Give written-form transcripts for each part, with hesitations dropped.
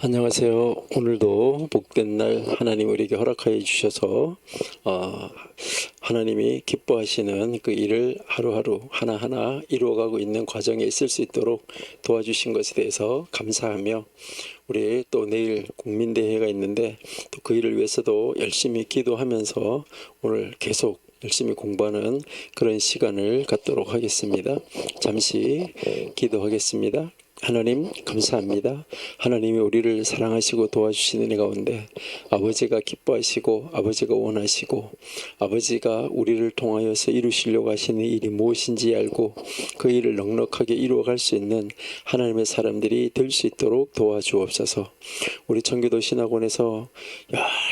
안녕하세요. 오늘도 복된 날 하나님 우리에게 허락하여 주셔서 하나님이 기뻐하시는 그 일을 하루하루 하나하나 이루어가고 있는 과정에 있을 수 있도록 도와주신 것에 대해서 감사하며, 우리 또 내일 국민대회가 있는데 또 그 일을 위해서도 열심히 기도하면서 오늘 계속 열심히 공부하는 그런 시간을 갖도록 하겠습니다. 잠시 기도하겠습니다. 하나님 감사합니다. 하나님이 우리를 사랑하시고 도와주시는 은혜 가운데 아버지가 기뻐하시고 아버지가 원하시고 아버지가 우리를 통하여서 이루시려고 하시는 일이 무엇인지 알고 그 일을 넉넉하게 이루어갈 수 있는 하나님의 사람들이 될 수 있도록 도와주옵소서. 우리 청교도 신학원에서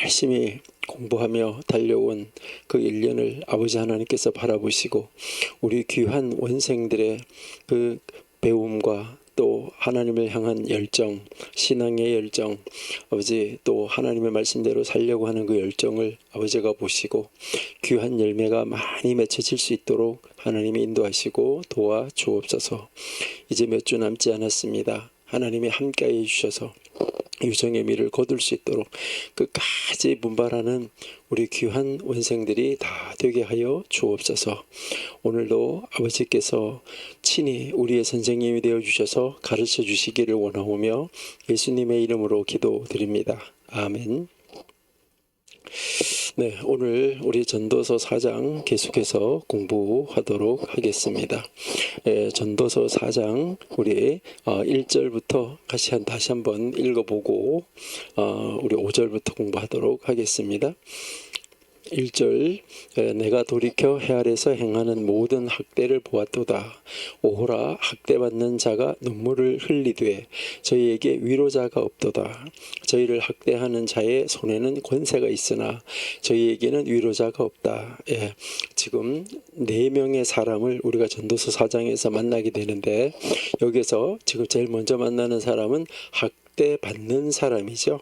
열심히 공부하며 달려온 그 1년을 아버지 하나님께서 바라보시고 우리 귀한 원생들의 그 배움과 또 하나님을 향한 열정, 신앙의 열정, 아버지 또 하나님의 말씀대로 살려고 하는 그 열정을 아버지가 보시고 귀한 열매가 많이 맺혀질 수 있도록 하나님이 인도하시고 도와주옵소서. 이제 몇 주 남지 않았습니다. 하나님이 함께해 주셔서 유정의 미를 거둘 수 있도록 끝까지 분발하는 우리 귀한 원생들이 다 되게 하여 주옵소서. 오늘도 아버지께서 친히 우리의 선생님이 되어 주셔서 가르쳐 주시기를 원하오며 예수님의 이름으로 기도드립니다. 아멘. 네, 오늘 우리 전도서 4장 계속해서 공부하도록 하겠습니다. 전도서 4장 우리 1절부터 다시 한번 읽어보고 우리 5절부터 공부하도록 하겠습니다. 1절, 내가 돌이켜 해 아래서 행하는 모든 학대를 보았도다. 오호라, 학대받는 자가 눈물을 흘리되 저희에게 위로자가 없도다. 저희를 학대하는 자의 손에는 권세가 있으나 저희에게는 위로자가 없다. 지금 4명의 사람을 우리가 전도서 4장에서 만나게 되는데, 여기서 지금 제일 먼저 만나는 사람은 학대받는 사람이죠.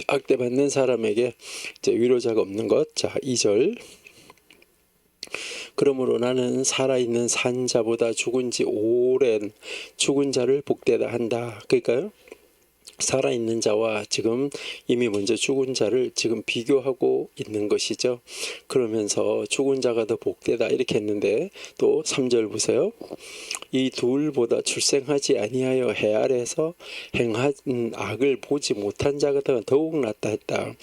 학대받는 사람에게 이제 위로자가 없는 것. 자, 2절. 그러므로 나는 살아있는 산 자보다 죽은 지 오랜 죽은 자를 복되다 한다. 그러니까요, 살아있는 자와 지금 이미 먼저 죽은 자를 지금 비교하고 있는 것이죠. 그러면서 죽은 자가 더 복되다 이렇게 했는데, 또 3절 보세요. 이 둘보다 출생하지 아니하여 해 아래에서 행한 악을 보지 못한 자가 더욱 낫다 했다.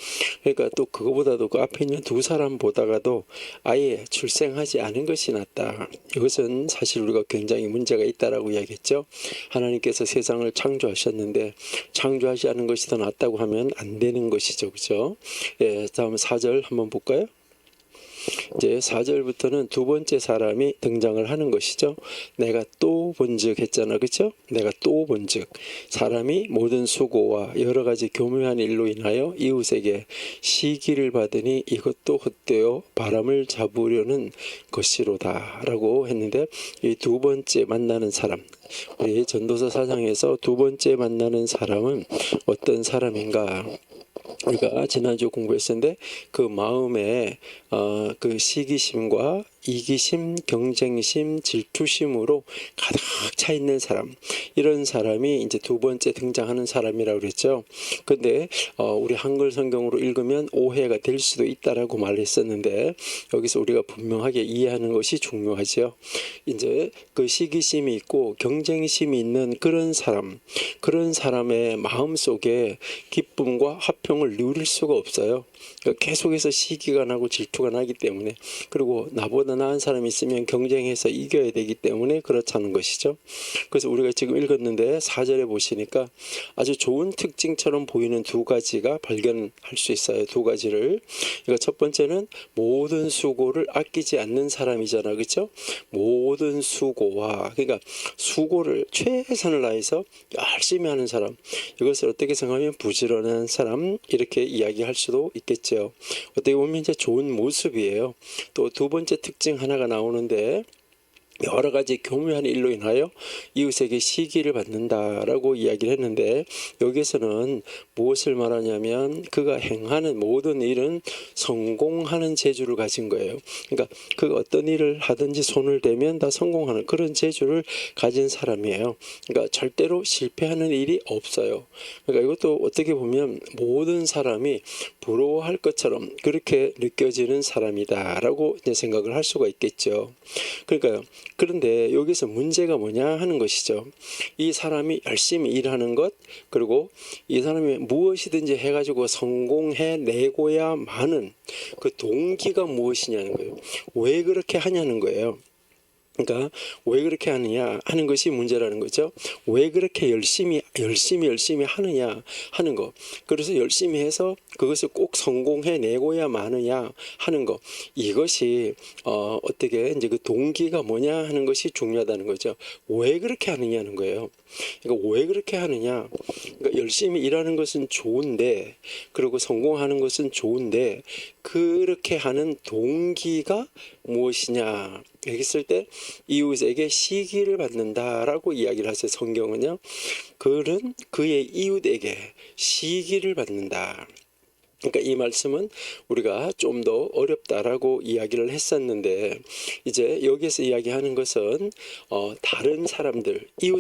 그러니까 또 그거보다도 그 앞에 있는 두 사람보다가도 아예 출생하지 않은 것이 낫다. 이것은 사실 우리가 굉장히 문제가 있다라고 이야기했죠. 하나님께서 세상을 창조하셨는데 창조하지 않은 것이 더 낫다고 하면 안 되는 것이죠. 그죠? 다음 4절 한번 볼까요? 이제 4절부터는 두 번째 사람이 등장을 하는 것이죠. 내가 또 본즉 했잖아. 그렇죠? 내가 또 본즉 사람이 모든 수고와 여러 가지 교묘한 일로 인하여 이웃에게 시기를 받으니 이것도 헛되어 바람을 잡으려는 것이로다 라고 했는데, 이 두 번째 만나는 사람, 우리 전도서 4장에서 두 번째 만나는 사람은 어떤 사람인가? 우리가 지난주 공부했었는데 그 마음에 그 시기심과 이기심, 경쟁심, 질투심으로 가득 차 있는 사람, 이런 사람이 이제 두 번째 등장하는 사람이라고 그랬죠. 근데 우리 한글 성경으로 읽으면 오해가 될 수도 있다라고 말했었는데, 여기서 우리가 분명하게 이해하는 것이 중요하죠. 이제 그 시기심이 있고 경쟁심이 있는 그런 사람, 그런 사람의 마음 속에 기쁨과 화평을 누릴 수가 없어요. 그러니까 계속해서 시기가 나고 질투가 나기 때문에, 그리고 나보다 나은 사람이 있으면 경쟁해서 이겨야 되기 때문에 그렇다는 것이죠. 그래서 우리가 지금 읽었는데 4절에 보시니까 아주 좋은 특징처럼 보이는 두 가지가 발견할 수 있어요. 두 가지를. 그러니까 첫 번째는 모든 수고를 아끼지 않는 사람이잖아. 그렇죠? 모든 수고와, 그러니까 수고를 최선을 다해서 열심히 하는 사람, 이것을 어떻게 생각하면 부지런한 사람, 이렇게 이야기할 수도 있겠죠. 어떻게 보면 이제 좋은 모습이에요. 또 두 번째 특징 하나가 나오는데, 여러 가지 교묘한 일로 인하여 이웃에게 시기를 받는다라고 이야기를 했는데, 여기에서는 무엇을 말하냐면 그가 행하는 모든 일은 성공하는 재주를 가진 거예요. 그러니까 그 어떤 일을 하든지 손을 대면 다 성공하는 그런 재주를 가진 사람이에요. 그러니까 절대로 실패하는 일이 없어요. 그러니까 이것도 어떻게 보면 모든 사람이 부러워할 것처럼 그렇게 느껴지는 사람이다라고 이제 생각을 할 수가 있겠죠. 그러니까요. 그런데 여기서 문제가 뭐냐 하는 것이죠. 이 사람이 열심히 일하는 것, 그리고 이 사람이 무엇이든지 해가지고 성공해내고야만은 그 동기가 무엇이냐는 거예요. 왜 그렇게 하냐는 거예요. 그러니까 왜 그렇게 하느냐 하는 것이 문제라는 거죠. 왜 그렇게 열심히 하느냐 하는 거. 그래서 열심히 해서 그것을 꼭 성공해내고야 마느냐 하는 거. 이것이 어떻게 이제 그 동기가 뭐냐 하는 것이 중요하다는 거죠. 왜 그렇게 하느냐는 거예요. 그러니까 왜 그렇게 하느냐. 그러니까 열심히 일하는 것은 좋은데, 그리고 성공하는 것은 좋은데, 그렇게 하는 동기가 무엇이냐. 여기 있을 때 이웃에게 시기를 받는다라고 이야기를 하세요. 성경은요. 그는 그의 이웃에게 시기를 받는다. 그러니까 이 말씀은 우리가 좀 더 어렵다라고 이야기를 했었는데, 이제 여기에서 이야기하는 것은 다른 사람들, 이웃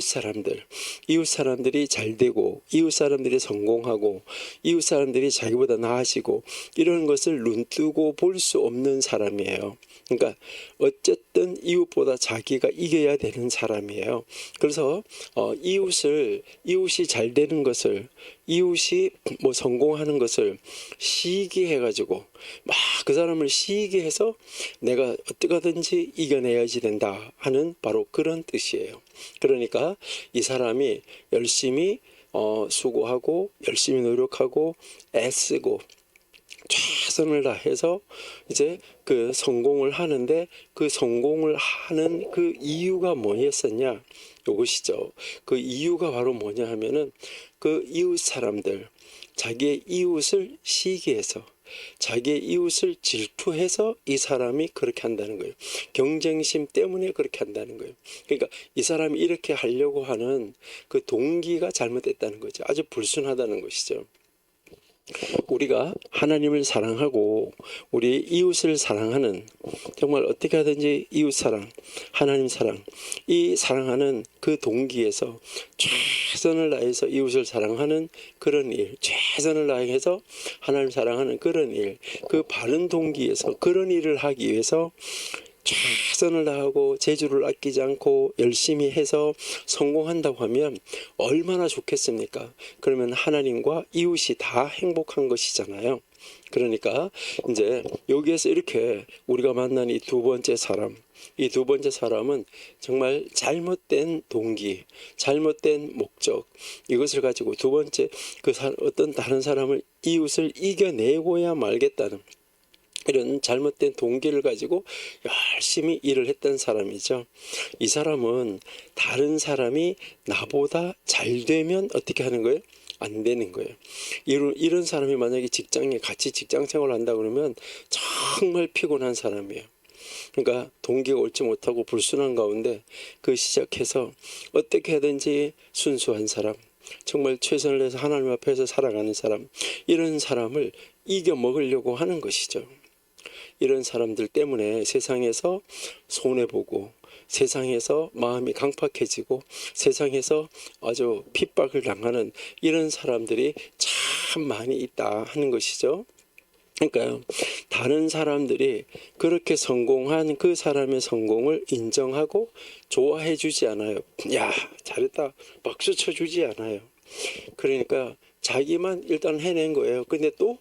사람들이 잘 되고, 이웃 사람들이 성공하고, 이웃 사람들이 자기보다 나아지고, 이런 것을 눈뜨고 볼 수 없는 사람이에요. 그러니까 어쨌든 이웃보다 자기가 이겨야 되는 사람이에요. 그래서 이웃이 잘 되는 것을, 이웃이 뭐 성공하는 것을 시기해가지고 막 그 사람을 시기해서 내가 어떻게 하든지 이겨내야지 된다 하는 바로 그런 뜻이에요. 그러니까 이 사람이 열심히 수고하고 열심히 노력하고 애쓰고 최선을 다해서 이제 그 성공을 하는데, 그 성공을 하는 그 이유가 뭐였었냐? 이것이죠. 그 이유가 바로 뭐냐 하면은 그 이웃 사람들, 자기의 이웃을 시기해서, 자기의 이웃을 질투해서 이 사람이 그렇게 한다는 거예요. 경쟁심 때문에 그렇게 한다는 거예요. 그러니까 이 사람이 이렇게 하려고 하는 그 동기가 잘못됐다는 거죠. 아주 불순하다는 것이죠. 우리가 하나님을 사랑하고 우리 이웃을 사랑하는, 정말 어떻게 하든지 이웃 사랑, 하나님 사랑, 이 사랑하는 그 동기에서 최선을 다해서 이웃을 사랑하는 그런 일, 최선을 다해서 하나님 사랑하는 그런 일, 그 바른 동기에서 그런 일을 하기 위해서 최선을 다하고 재주를 아끼지 않고 열심히 해서 성공한다고 하면 얼마나 좋겠습니까? 그러면 하나님과 이웃이 다 행복한 것이잖아요. 그러니까 이제 여기에서 이렇게 우리가 만난 이 두 번째 사람, 이 두 번째 사람은 정말 잘못된 동기, 잘못된 목적, 이것을 가지고 두 번째 어떤 다른 사람을, 이웃을 이겨내고야 말겠다는 이런 잘못된 동기를 가지고 열심히 일을 했던 사람이죠. 이 사람은 다른 사람이 나보다 잘 되면 어떻게 하는 거예요? 안 되는 거예요. 이런 사람이 만약에 직장에 같이 직장 생활을 한다 그러면 정말 피곤한 사람이에요. 그러니까 동기가 옳지 못하고 불순한 가운데 그 시작해서 어떻게 하든지 순수한 사람, 정말 최선을 다해서 하나님 앞에서 살아가는 사람, 이런 사람을 이겨 먹으려고 하는 것이죠. 이런 사람들 때문에 세상에서 손해보고, 세상에서 마음이 강팍해지고, 세상에서 아주 핍박을 당하는 이런 사람들이 참 많이 있다 하는 것이죠. 그러니까요, 다른 사람들이 그렇게 성공한 그 사람의 성공을 인정하고 좋아해 주지 않아요. 야, 잘했다, 박수 쳐주지 않아요. 그러니까 자기만 일단 해낸 거예요. 근데 또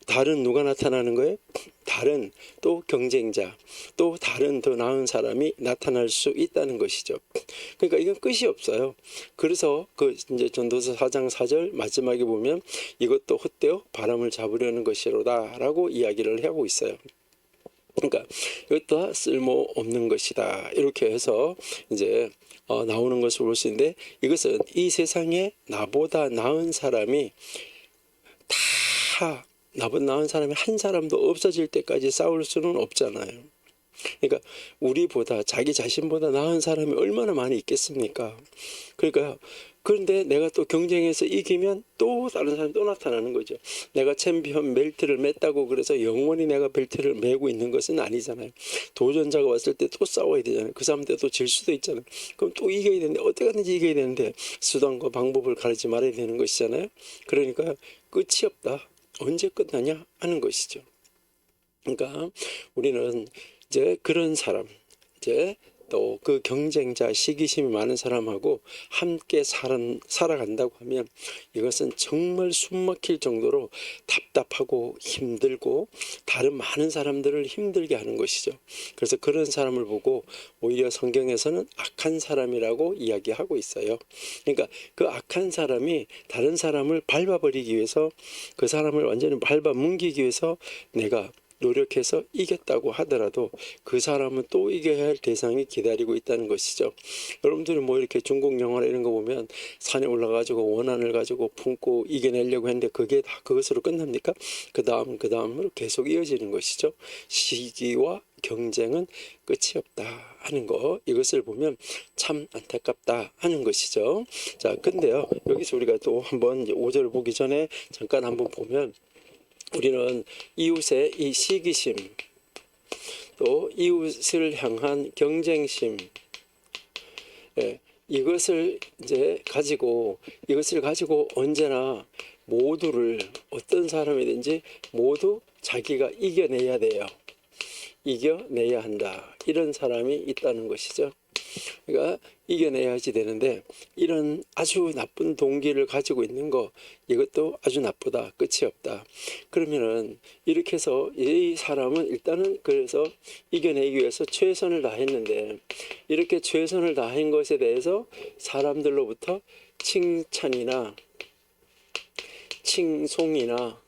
다른 누가 나타나는 거예요? 다른 또 경쟁자, 또 다른 더 나은 사람이 나타날 수 있다는 것이죠. 그러니까 이건 끝이 없어요. 그래서 그 이제 전도서 4장 4절 마지막에 보면 이것도 헛되어 바람을 잡으려는 것이로다라고 이야기를 하고 있어요. 그러니까 이것도 쓸모 없는 것이다, 이렇게 해서 이제 나오는 것을 볼 수 있는데, 이것은 이 세상에 나보다 나은 사람이 나보다 나은 사람이 한 사람도 없어질 때까지 싸울 수는 없잖아요. 그러니까 우리보다 자기 자신보다 나은 사람이 얼마나 많이 있겠습니까? 그러니까 그런데 내가 또 경쟁해서 이기면 또 다른 사람이 또 나타나는 거죠. 내가 챔피언 벨트를 맸다고 그래서 영원히 내가 벨트를 메고 있는 것은 아니잖아요. 도전자가 왔을 때 또 싸워야 되잖아요. 그 사람한테 또 질 수도 있잖아요. 그럼 또 이겨야 되는데 어떻게 하든지 이겨야 되는데 수단과 방법을 가르지 말아야 되는 것이잖아요. 그러니까 끝이 없다. 언제 끝나냐 하는 것이죠. 그러니까 우리는 이제 그런 사람, 이제 또 그 경쟁자, 시기심이 많은 사람하고 함께 살아간다고 하면 이것은 정말 숨막힐 정도로 답답하고 힘들고 다른 많은 사람들을 힘들게 하는 것이죠. 그래서 그런 사람을 보고 오히려 성경에서는 악한 사람이라고 이야기하고 있어요. 그러니까 그 악한 사람이 다른 사람을 밟아버리기 위해서, 그 사람을 완전히 밟아뭉기기 위해서 내가 노력해서 이겼다고 하더라도 그 사람은 또 이겨야 할 대상이 기다리고 있다는 것이죠. 여러분들이 뭐 이렇게 중국 영화나 이런 거 보면 산에 올라가지고 원한을 가지고 품고 이겨내려고 했는데 그게 다 그것으로 끝납니까? 그 다음으로 계속 이어지는 것이죠. 시기와 경쟁은 끝이 없다 하는 거, 이것을 보면 참 안타깝다 하는 것이죠. 자, 근데요, 여기서 우리가 또 한번 5절을 보기 전에 잠깐 한번 보면, 우리는 이웃의 이 시기심, 또 이웃을 향한 경쟁심, 이것을 가지고 언제나 모두를, 어떤 사람이든지 모두 자기가 이겨내야 돼요. 이겨내야 한다. 이런 사람이 있다는 것이죠. 그러니까 이겨내야지 되는데, 이런 아주 나쁜 동기를 가지고 있는 거, 이것도 아주 나쁘다. 끝이 없다. 그러면은 이렇게 해서 이 사람은 일단은 그래서 이겨내기 위해서 최선을 다했는데, 이렇게 최선을 다한 것에 대해서 사람들로부터 칭찬이나 칭송이나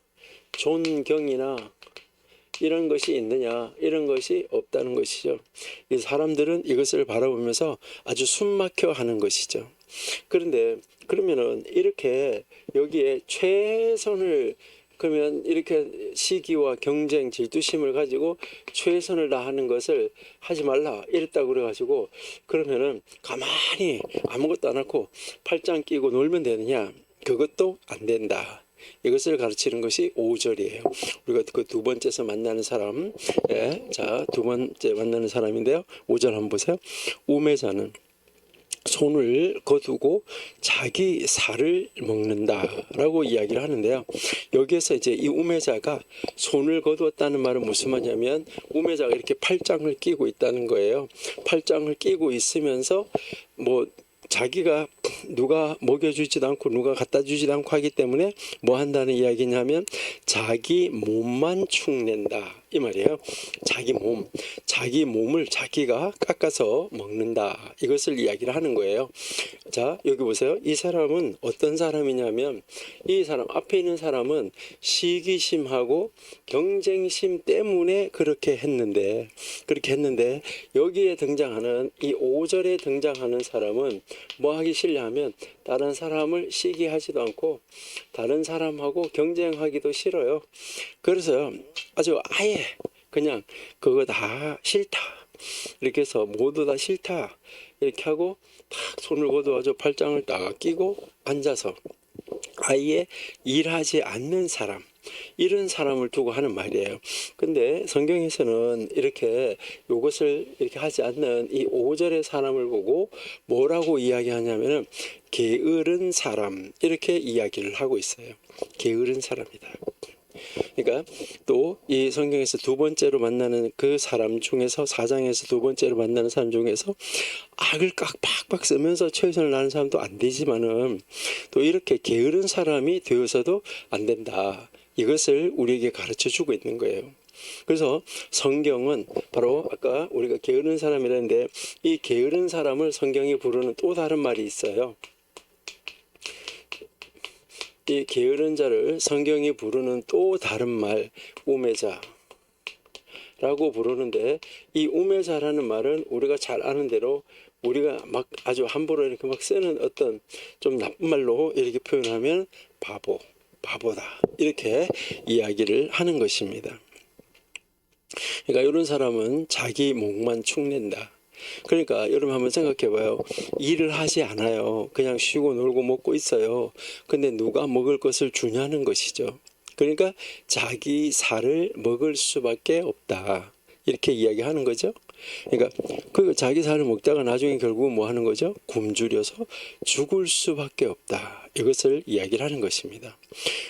존경이나 이런 것이 있느냐, 이런 것이 없다는 것이죠. 이 사람들은 이것을 바라보면서 아주 숨막혀 하는 것이죠. 그런데 그러면은 이렇게 여기에 최선을, 그러면 이렇게 시기와 경쟁, 질투심을 가지고 최선을 다하는 것을 하지 말라 이랬다고 그래가지고, 그러면은 가만히 아무것도 안 하고 팔짱 끼고 놀면 되느냐? 그것도 안 된다. 이것을 가르치는 것이 5절이에요. 우리가 그 두 번째서 만나는 사람, 자, 두 번째 만나는 사람인데요. 5절 한번 보세요. 우매자는 손을 거두고 자기 살을 먹는다라고 이야기를 하는데요. 여기에서 이제 이 우매자가 손을 거두었다는 말은 무슨 말이냐면, 우매자가 이렇게 팔짱을 끼고 있다는 거예요. 팔짱을 끼고 있으면서 뭐 자기가 누가 먹여주지도 않고 누가 갖다 주지도 않고 하기 때문에 뭐 한다는 이야기냐면 자기 몸만 축낸다 이 말이에요. 자기 몸을 자기가 깎아서 먹는다, 이것을 이야기를 하는 거예요. 자, 여기 보세요. 이 사람은 어떤 사람이냐면, 이 사람 앞에 있는 사람은 시기심하고 경쟁심 때문에 그렇게 했는데 여기에 등장하는 이 5절에 등장하는 사람은 뭐 하기 싫냐 하면 다른 사람을 시기하지도 않고 다른 사람하고 경쟁하기도 싫어요. 그래서 아주 아예 그냥 그거 다 싫다, 이렇게 해서 모두 다 싫다 이렇게 하고 딱 손을 거두어서 팔짱을 딱 끼고 앉아서 아예 일하지 않는 사람, 이런 사람을 두고 하는 말이에요. 근데 성경에서는 이렇게 이것을 이렇게 하지 않는 이 5절의 사람을 보고 뭐라고 이야기하냐면은 게으른 사람, 이렇게 이야기를 하고 있어요. 게으른 사람이다. 그러니까 또 이 성경에서 두 번째로 만나는 그 사람 중에서, 4장에서 두 번째로 만나는 사람 중에서 악을 빡빡 쓰면서 최선을 다하는 사람도 안 되지만은 또 이렇게 게으른 사람이 되어서도 안 된다, 이것을 우리에게 가르쳐 주고 있는 거예요. 그래서 성경은 바로 아까 우리가 게으른 사람이라는데, 이 게으른 사람을 성경이 부르는 또 다른 말이 있어요. 이 게으른 자를 성경이 부르는 또 다른 말, 우매자라고 부르는데, 이 우매자라는 말은 우리가 잘 아는 대로 우리가 막 아주 함부로 이렇게 막 쓰는 어떤 좀 나쁜 말로 이렇게 표현하면 바보다, 이렇게 이야기를 하는 것입니다. 그러니까 이런 사람은 자기 목만 축낸다. 그러니까 여러분 한번 생각해 봐요. 일을 하지 않아요. 그냥 쉬고 놀고 먹고 있어요. 근데 누가 먹을 것을 주냐는 것이죠. 그러니까 자기 살을 먹을 수밖에 없다. 이렇게 이야기하는 거죠. 그러니까 그 자기 살을 먹다가 나중에 결국 뭐 하는 거죠? 굶주려서 죽을 수밖에 없다. 이것을 이야기를 하는 것입니다.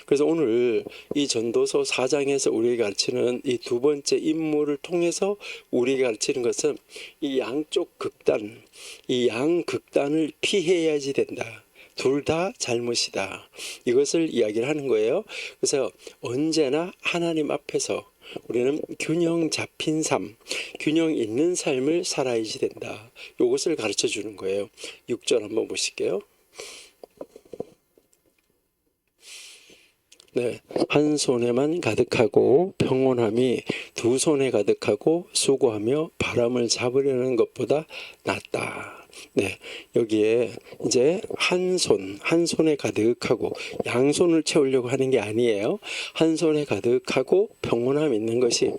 그래서 오늘 이 전도서 4장에서 우리에게 가르치는 이 두 번째 인물을 통해서 우리에게 가르치는 것은 이 양쪽 극단, 이 양극단을 피해야지 된다. 둘 다 잘못이다. 이것을 이야기를 하는 거예요. 그래서 언제나 하나님 앞에서 우리는 균형 잡힌 삶, 균형 있는 삶을 살아야지 된다. 이것을 가르쳐 주는 거예요. 6절 한번 보실게요. 네, 한 손에만 가득하고 평온함이 두 손에 가득하고 수고하며 바람을 잡으려는 것보다 낫다. 네, 여기에 이제 한 손에 가득하고 양손을 채우려고 하는 게 아니에요. 한 손에 가득하고 평온함 있는 것이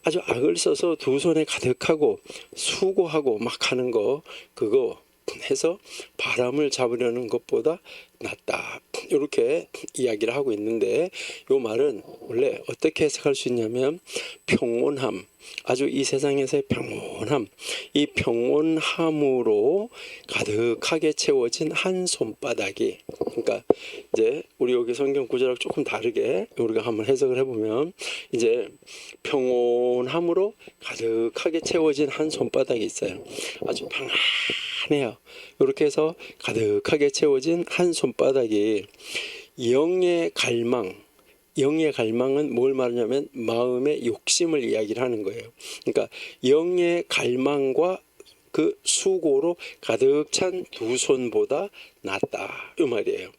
아주 악을 써서 두 손에 가득하고 수고하고 막 하는 거, 그거 해서 바람을 잡으려는 것보다 낫다. 이렇게 이야기를 하고 있는데 이 말은 원래 어떻게 해석할 수 있냐면 평온함, 아주 이 세상에서의 평온함, 이 평온함으로 가득하게 채워진 한 손바닥이, 그러니까 이제 우리 여기 성경 구절하고 조금 다르게 우리가 한번 해석을 해보면 이제 평온함으로 가득하게 채워진 한 손바닥이 있어요. 아주 평안해요. 이렇게 해서 가득하게 채워진 한 손바닥이 영의 갈망은 뭘 말하냐면 마음의 욕심을 이야기를 하는 거예요. 그러니까 영의 갈망과 그 수고로 가득 찬 두 손보다 낫다 이 말이에요.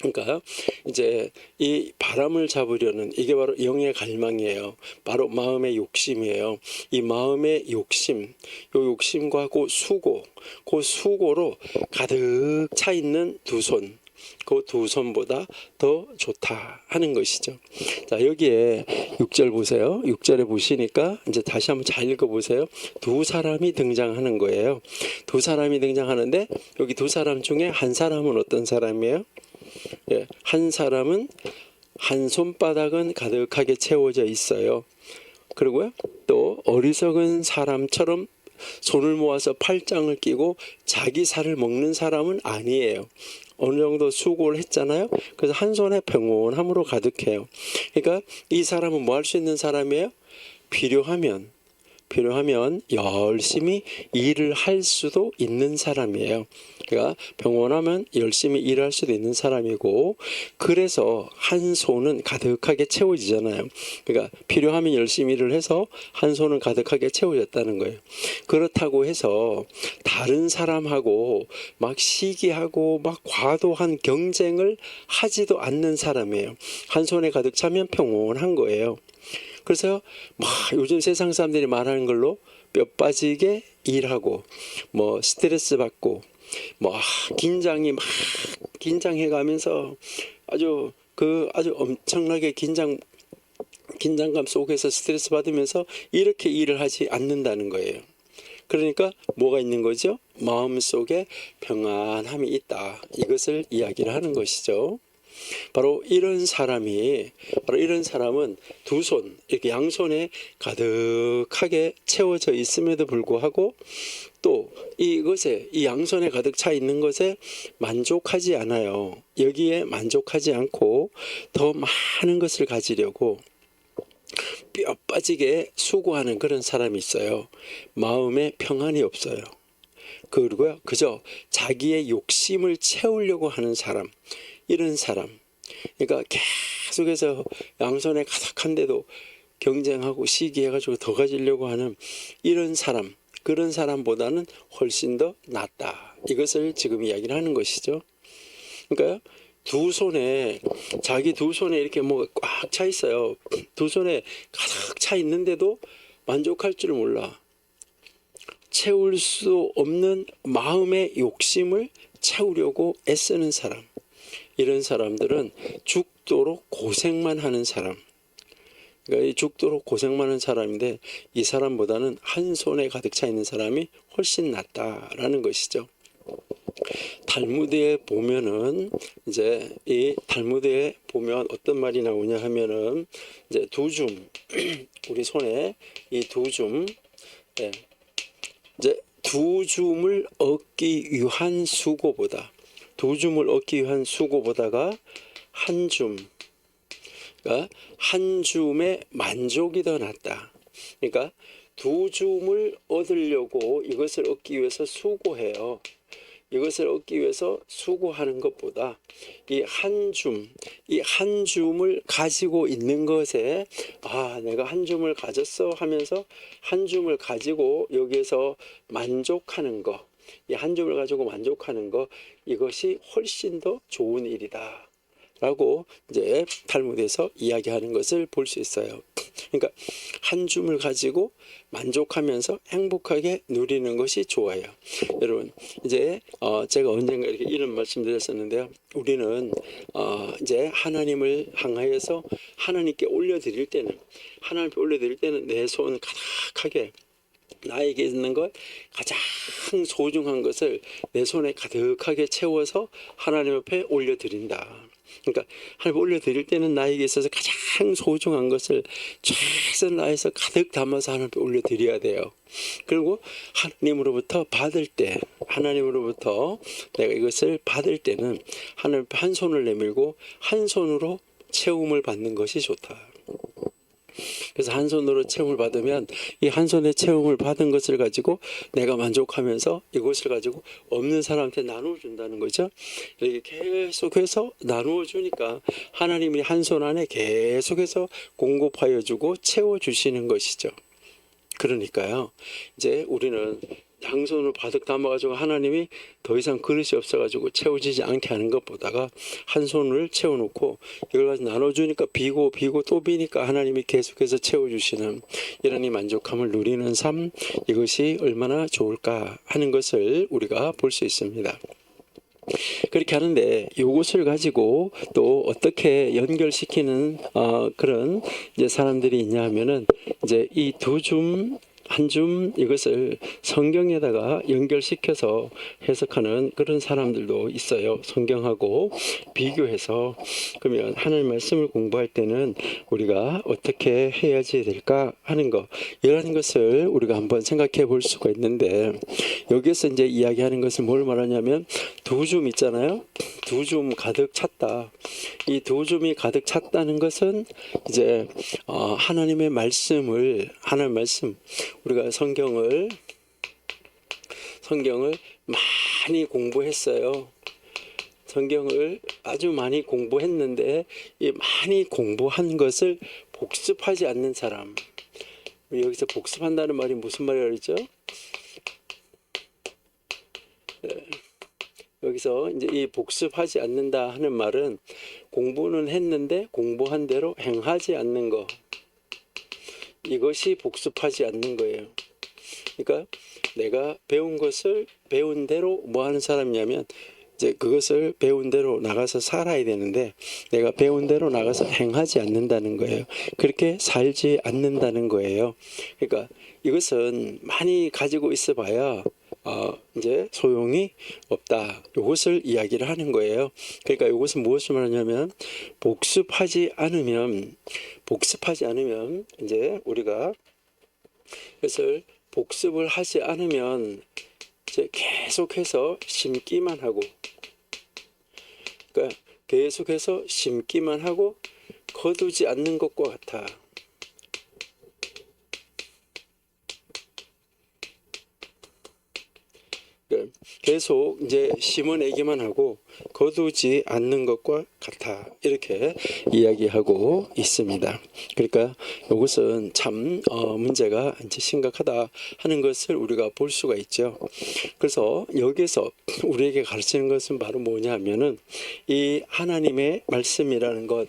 그러니까 이제 이 바람을 잡으려는 이게 바로 영의 갈망이에요. 바로 마음의 욕심이에요. 이 마음의 욕심, 요 욕심과 그 수고로 가득 차 있는 두 손, 그 두 손보다 더 좋다 하는 것이죠. 자, 여기에 6절 보세요. 6절에 보시니까 이제 다시 한번 잘 읽어보세요. 두 사람이 등장하는 거예요. 두 사람이 등장하는데 여기 두 사람 중에 한 사람은 어떤 사람이에요? 예, 한 사람은 한 손바닥은 가득하게 채워져 있어요. 그리고요, 또 어리석은 사람처럼 손을 모아서 팔짱을 끼고 자기 살을 먹는 사람은 아니에요. 어느 정도 수고를 했잖아요. 그래서 한 손에 평온함으로 가득해요. 그러니까 이 사람은 뭐 할 수 있는 사람이에요? 필요하면 열심히 일을 할 수도 있는 사람이에요. 그러니까 평온하면 열심히 일할 수도 있는 사람이고, 그래서 한 손은 가득하게 채워지잖아요. 그러니까 필요하면 열심히 일을 해서 한 손은 가득하게 채워졌다는 거예요. 그렇다고 해서 다른 사람하고 막 시기하고 막 과도한 경쟁을 하지도 않는 사람이에요. 한 손에 가득 차면 평온한 거예요. 그래서 막 요즘 세상 사람들이 말하는 걸로 뼈 빠지게 일하고 뭐 스트레스 받고 뭐 긴장해가면서 아주 엄청나게 긴장감 속에서 스트레스 받으면서 이렇게 일을 하지 않는다는 거예요. 그러니까 뭐가 있는 거죠? 마음속에 평안함이 있다. 이것을 이야기를 하는 것이죠. 바로 이런 사람은 두 손, 이렇게 양손에 가득하게 채워져 있음에도 불구하고 또 이 양손에 가득 차 있는 것에 만족하지 않아요. 여기에 만족하지 않고 더 많은 것을 가지려고 뼈 빠지게 수고하는 그런 사람이 있어요. 마음에 평안이 없어요. 그리고요, 그저 자기의 욕심을 채우려고 하는 사람, 이런 사람, 그러니까 계속해서 양손에 가득한데도 경쟁하고 시기해가지고 더 가지려고 하는 이런 사람, 그런 사람보다는 훨씬 더 낫다. 이것을 지금 이야기를 하는 것이죠. 그러니까 자기 두 손에 이렇게 뭐가 꽉 차 있어요. 두 손에 가득 차 있는데도 만족할 줄 몰라. 채울 수 없는 마음의 욕심을 채우려고 애쓰는 사람, 이런 사람들은 죽도록 고생만 하는 사람, 그러니까 이 죽도록 고생 많은 사람인데 이 사람보다는 한 손에 가득 차 있는 사람이 훨씬 낫다라는 것이죠. 탈무드에 보면은 이제 이 탈무드에 보면 어떤 말이 나오냐 하면은 이제 두 줌 우리 손에 이 두 줌 이제 두 줌을 얻기 위한 수고보다 두 줌을 얻기 위한 수고보다가 한 줌, 그러니까 한 줌의 만족이 더 낫다. 그러니까 두 줌을 얻으려고 이것을 얻기 위해서 수고해요. 이것을 얻기 위해서 수고하는 것보다 이 한 줌을 가지고 있는 것에 내가 한 줌을 가졌어 하면서 한 줌을 가지고 여기에서 만족하는 거, 이 한 줌을 가지고 만족하는 거, 이것이 훨씬 더 좋은 일이다 라고 이제 탈무드에서 이야기하는 것을 볼 수 있어요. 그러니까 한 줌을 가지고 만족하면서 행복하게 누리는 것이 좋아요. 여러분 이제 제가 언젠가 이렇게 이런 말씀드렸었는데요. 우리는 이제 하나님을 향하여서 하나님께 올려드릴 때는 내 손 가득하게 나에게 있는 것 가장 소중한 것을 내 손에 가득하게 채워서 하나님 앞에 올려드린다. 그러니까 하나님 올려드릴 때는 나에게 있어서 가장 소중한 것을 최선 다해서 가득 담아서 하나님 앞에 올려드려야 돼요. 그리고 하나님으로부터 내가 이것을 받을 때는 하나님 앞에 한 손을 내밀고 한 손으로 채움을 받는 것이 좋다. 그래서 한 손으로 채움을 받으면 이 한 손에 채움을 받은 것을 가지고 내가 만족하면서 이것을 가지고 없는 사람한테 나누어 준다는 거죠. 이렇게 계속해서 나누어 주니까 하나님이 한 손 안에 계속해서 공급하여 주고 채워 주시는 것이죠. 그러니까요, 이제 우리는 양손을 바득 담아가지고 하나님이 더 이상 그릇이 없어가지고 채워지지 않게 하는 것보다가 한 손을 채워놓고 이걸 가지고 나눠주니까 비고 또 비니까 하나님이 계속해서 채워주시는 이런 이 만족함을 누리는 삶, 이것이 얼마나 좋을까 하는 것을 우리가 볼 수 있습니다. 그렇게 하는데 이것을 가지고 또 어떻게 연결시키는 그런 이제 사람들이 있냐 하면은 이제 이 두 줌 한 줌 이것을 성경에다가 연결시켜서 해석하는 그런 사람들도 있어요. 성경하고 비교해서 그러면 하나님 말씀을 공부할 때는 우리가 어떻게 해야지 될까 하는 거, 이런 것을 우리가 한번 생각해 볼 수가 있는데, 여기에서 이제 이야기하는 것은 뭘 말하냐면 두 줌 있잖아요. 두 줌 가득 찼다. 이 두 줌이 가득 찼다는 것은 이제 하나님 말씀 우리가 성경을 많이 공부했어요. 성경을 아주 많이 공부했는데 이 많이 공부한 것을 복습하지 않는 사람. 여기서 복습한다는 말이 무슨 말이라고 그랬죠? 여기서 이제 이 복습하지 않는다 하는 말은 공부는 했는데 공부한 대로 행하지 않는 거, 이것이 복습하지 않는 거예요. 그러니까 내가 배운 것을 배운 대로 뭐 하는 사람이냐면 이제 그것을 배운 대로 나가서 살아야 되는데 내가 배운 대로 나가서 행하지 않는다는 거예요. 그렇게 살지 않는다는 거예요. 그러니까 이것은 많이 가지고 있어 봐야 이제 소용이 없다. 이것을 이야기를 하는 거예요. 그러니까 이것은 무엇을 말하냐면 복습하지 않으면 이제 우리가 그것을 복습을 하지 않으면 이제 계속해서 심기만 하고, 그러니까 계속해서 심기만 하고 거두지 않는 것과 같아. 계속 이제 심어내기만 하고 거두지 않는 것과 같아, 이렇게 이야기하고 있습니다. 그러니까 이것은 참 문제가 이제 심각하다 하는 것을 우리가 볼 수가 있죠. 그래서 여기서 우리에게 가르치는 것은 바로 뭐냐면은 이 하나님의 말씀이라는 것,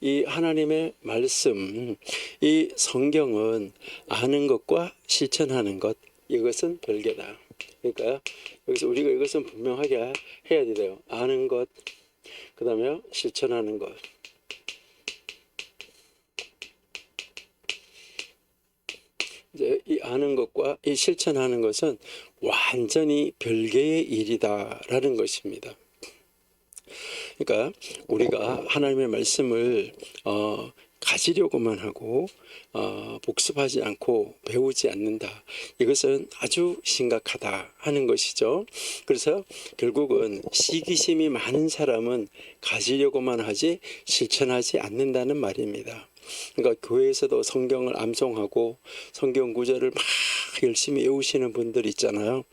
이 하나님의 말씀, 이 성경은 아는 것과 실천하는 것, 이것은 별개다. 그러니까 여기서 우리가 이것은 분명하게 해야 돼요. 아는 것, 그 다음에 실천하는 것. 이제 이 아는 것과 이 실천하는 것은 완전히 별개의 일이다라는 것입니다. 그러니까 우리가 하나님의 말씀을 가지려고만 하고 복습하지 않고 배우지 않는다. 이것은 아주 심각하다 하는 것이죠. 그래서 결국은 시기심이 많은 사람은 가지려고만 하지 실천하지 않는다는 말입니다. 그러니까 교회에서도 성경을 암송하고 성경 구절을 막 열심히 외우시는 분들 있잖아요.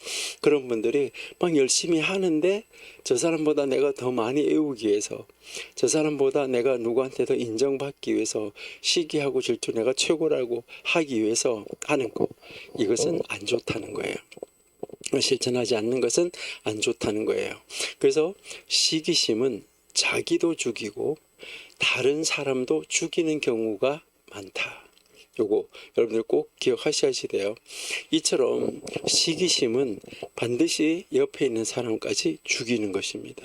그런 분들이 막 열심히 하는데 저 사람보다 내가 더 많이 외우기 위해서, 저 사람보다 내가 누구한테 더 인정받기 위해서, 시기하고 질투 내가 최고라고 하기 위해서 하는 거, 이것은 안 좋다는 거예요. 실천하지 않는 것은 안 좋다는 거예요. 그래서 시기심은 자기도 죽이고 다른 사람도 죽이는 경우가 많다. 요거 여러분들 꼭 기억하셔야 돼요. 이처럼 시기심은 반드시 옆에 있는 사람까지 죽이는 것입니다.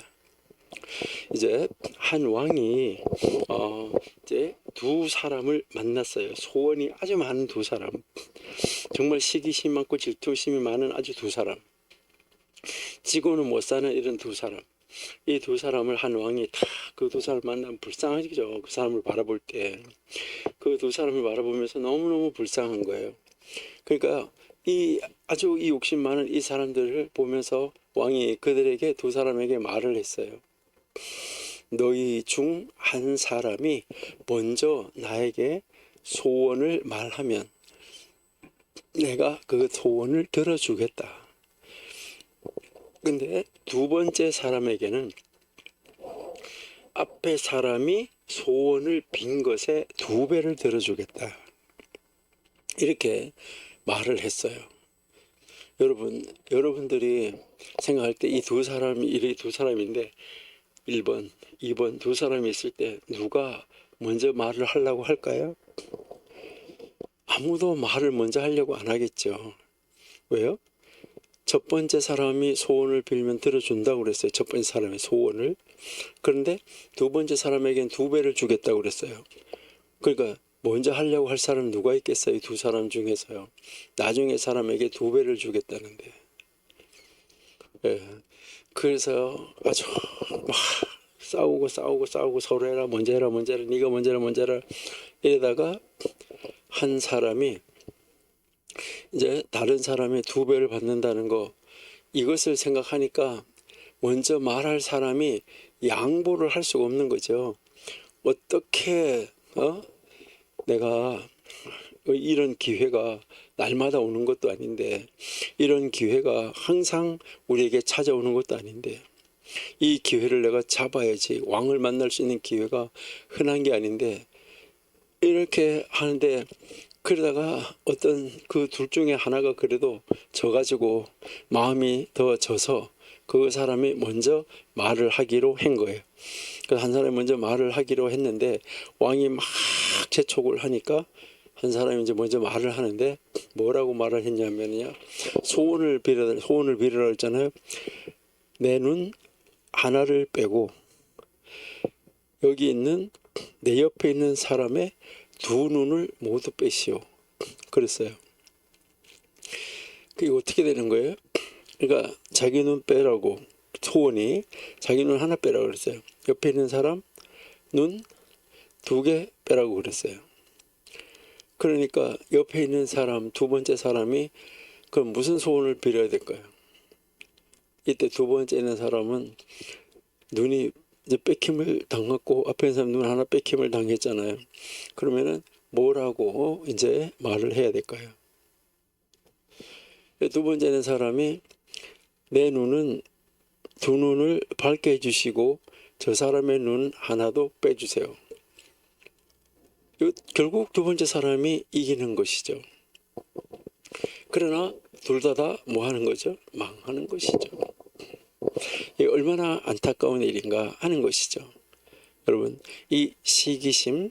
이제 한 왕이 이제 두 사람을 만났어요. 소원이 아주 많은 두 사람, 정말 시기심 많고 질투심이 많은 아주 두 사람, 지고는 못 사는 이런 두 사람. 이 두 사람을 한 왕이 다 그 두 사람을 만나면 불쌍하죠. 그 사람을 바라볼 때 그 두 사람을 바라보면서 너무너무 불쌍한 거예요. 그러니까 이 아주 이 욕심 많은 이 사람들을 보면서 왕이 그들에게, 두 사람에게 말을 했어요. 너희 중 한 사람이 먼저 나에게 소원을 말하면 내가 그 소원을 들어주겠다. 근데 두 번째 사람에게는 앞에 사람이 소원을 빈 것에 2배를 들어주겠다. 이렇게 말을 했어요. 여러분들이 생각할 때 이 두 사람이, 이 두 사람인데 1번, 2번 두 사람이 있을 때 누가 먼저 말을 하려고 할까요? 아무도 말을 먼저 하려고 안 하겠죠. 왜요? 첫 번째 사람이 소원을 빌면 들어준다고 그랬어요. 첫 번째 사람의 소원을. 그런데 두 번째 사람에겐 2배를 주겠다고 그랬어요. 그러니까 먼저 하려고 할 사람은 누가 있겠어요? 이 두 사람 중에서요. 나중에 사람에게 2배를 주겠다는데. 예. 그래서 아주 막 싸우고 서로 해라, 먼저 해라, 네가 먼저 해라 이러다가 한 사람이 이제 다른 사람의 2배를 받는다는 거, 이것을 생각하니까 먼저 말할 사람이 양보를 할 수가 없는 거죠. 어떻게 내가 이런 기회가 날마다 오는 것도 아닌데, 이런 기회가 항상 우리에게 찾아오는 것도 아닌데, 이 기회를 내가 잡아야지. 왕을 만날 수 있는 기회가 흔한 게 아닌데, 이렇게 하는데, 그러다가 어떤 그 둘 중에 하나가 그래도 져가지고 마음이 더 져서 그 사람이 먼저 말을 하기로 한 거예요. 그래서 한 사람이 먼저 말을 하기로 했는데 왕이 막 재촉을 하니까 한 사람이 이제 먼저 말을 하는데 뭐라고 말을 했냐면요. 소원을 빌으라 했잖아요. 내 눈 하나를 빼고 여기 있는 내 옆에 있는 사람의 2눈을 모두 빼시오. 그랬어요. 그게 어떻게 되는 거예요? 그러니까 자기 눈 빼라고, 소원이 자기 눈 하나 빼라고 그랬어요. 옆에 있는 사람 눈 2개 빼라고 그랬어요. 그러니까 옆에 있는 사람, 두 번째 사람이 그럼 무슨 소원을 빌어야 될까요? 이때 두 번째 있는 사람은 눈이 이제 뺏김을 당했고 앞에 있는 사람 눈 하나 뺏김을 당했잖아요. 그러면은 뭐라고 이제 말을 해야 될까요? 두 번째는 사람이 내 눈은 2눈을 밝게 해주시고 저 사람의 눈 하나도 빼주세요. 결국 두 번째 사람이 이기는 것이죠. 그러나 둘 다 뭐 하는 거죠? 망하는 것이죠. 이게 얼마나 안타까운 일인가 하는 것이죠. 여러분, 이 시기심,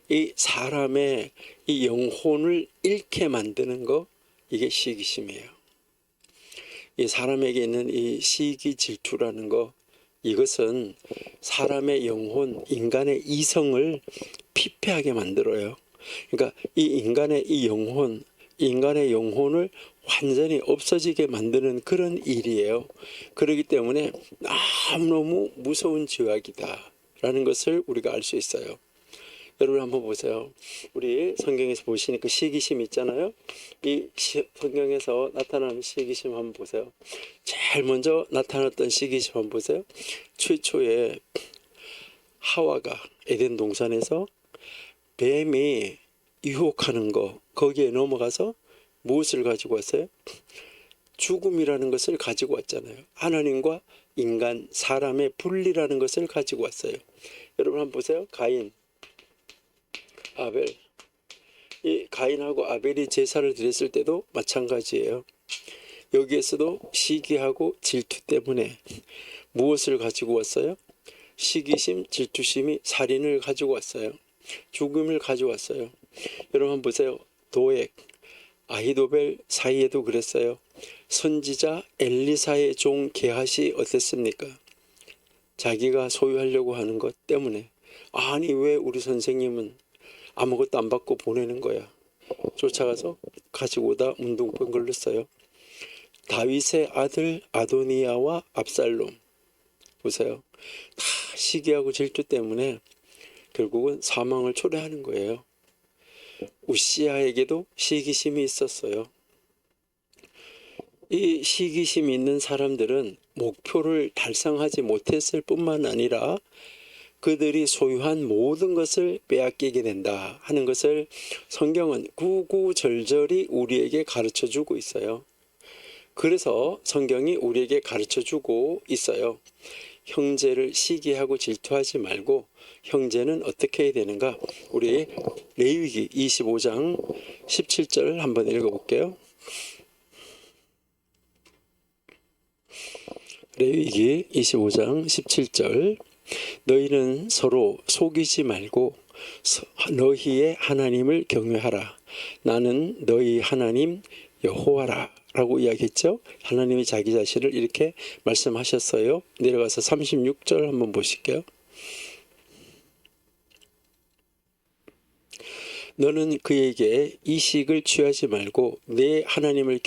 이 사람의 이 영혼을 잃게 만드는 거, 이게 시기심이에요. 이 사람에게 있는 이 시기 질투라는 거, 이것은 사람의 영혼, 인간의 이성을 피폐하게 만들어요. 그러니까 이 인간의 이 영혼, 인간의 영혼을 완전히 없어지게 만드는 그런 일이에요. 그렇기 때문에 너무너무 무서운 죄악이다 라는 것을 우리가 알 수 있어요. 여러분 한번 보세요. 우리 성경에서 보시니까 그 시기심 있잖아요. 이 성경에서 나타나는 시기심 한번 보세요. 제일 먼저 나타났던 시기심 한번 보세요. 최초에 하와가 에덴 동산에서 뱀이 유혹하는 거, 거기에 넘어가서 무엇을 가지고 왔어요? 죽음이라는 것을 가지고 왔잖아요. 하나님과 인간, 사람의 분리라는 것을 가지고 왔어요. 여러분 한번 보세요. 가인, 아벨. 이 가인하고 아벨이 제사를 드렸을 때도 마찬가지예요. 여기에서도 시기하고 질투 때문에 무엇을 가지고 왔어요? 시기심, 질투심이 살인을 가지고 왔어요. 죽음을 가져왔어요. 여러분 한번 보세요. 도액, 아히도벨 사이에도 그랬어요. 선지자 엘리사의 종 게하시 어땠습니까? 자기가 소유하려고 하는 것 때문에 아니 왜 우리 선생님은 아무것도 안 받고 보내는 거야. 쫓아가서 가지고 오다 문둥병 걸렸어요. 다윗의 아들 아도니아와 압살롬 보세요. 다 시기하고 질투 때문에 결국은 사망을 초래하는 거예요. 우시아에게도 시기심이 있었어요. 이 시기심이 있는 사람들은 목표를 달성하지 못했을 뿐만 아니라 그들이 소유한 모든 것을 빼앗기게 된다 하는 것을 성경은 구구절절히 우리에게 가르쳐주고 있어요. 그래서 성경이 우리에게 가르쳐주고 있어요. 형제를 시기하고 질투하지 말고 형제는 어떻게 해야 되는가? 우리 레위기 25장 17절 한번 읽어볼게요. 레위기 25장 17절 너희는 서로 속이지 말고 너희의 하나님을 경외하라. 나는 너희 하나님 여호와라 라고 이야기했죠. 하나님이 자기 자신을 이렇게 말씀하셨어요. 내려가서 36절 한번 보실게요. 너는 그에게 이식을 취하지 말고 내 하나님을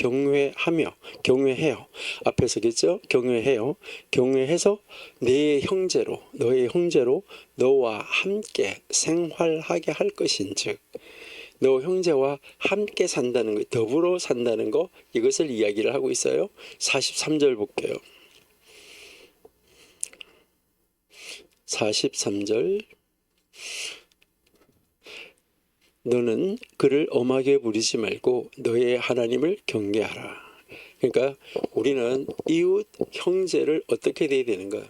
경외해요. 앞에서겠죠? 경외해서 너의 형제로 너와 함께 생활하게 할 것인즉 너 형제와 함께 산다는 거, 더불어 산다는 거, 이것을 이야기를 하고 있어요. 43절 볼게요. 43절 너는 그를 엄하게 부리지 말고 너의 하나님을 경외하라. 그러니까 우리는 이웃 형제를 어떻게 돼야 되는가?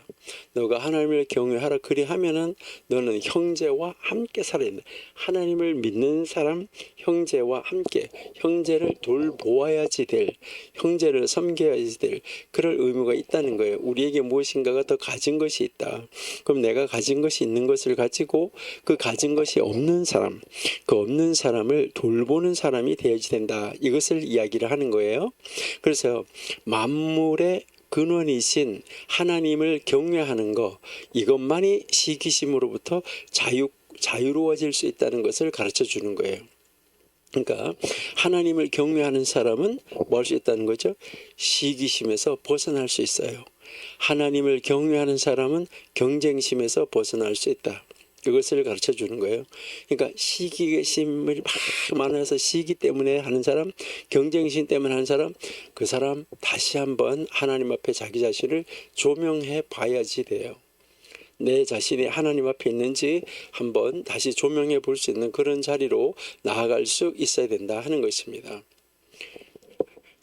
너가 하나님을 경외하라 그리하면은 너는 형제와 함께 살아야 된다. 하나님을 믿는 사람 형제와 함께 형제를 돌보아야지 될, 형제를 섬겨야지 될 그럴 의무가 있다는 거예요. 우리에게 무엇인가가 더 가진 것이 있다. 그럼 내가 가진 것이 있는 것을 가지고 그 가진 것이 없는 사람, 그 없는 사람을 돌보는 사람이 되어야지 된다. 이것을 이야기를 하는 거예요. 그래서 만물의 근원이신 하나님을 경외하는 것, 이것만이 시기심으로부터 자유로워질 수 있다는 것을 가르쳐 주는 거예요. 그러니까 하나님을 경외하는 사람은 뭐 할 수 있다는 거죠? 시기심에서 벗어날 수 있어요. 하나님을 경외하는 사람은 경쟁심에서 벗어날 수 있다. 이것을 가르쳐 주는 거예요. 그러니까 시기심이 막 많아서 시기 때문에 하는 사람, 경쟁심 때문에 하는 사람, 그 사람 다시 한번 하나님 앞에 자기 자신을 조명해 봐야지 돼요. 내 자신이 하나님 앞에 있는지 한번 다시 조명해 볼 수 있는 그런 자리로 나아갈 수 있어야 된다 하는 것입니다.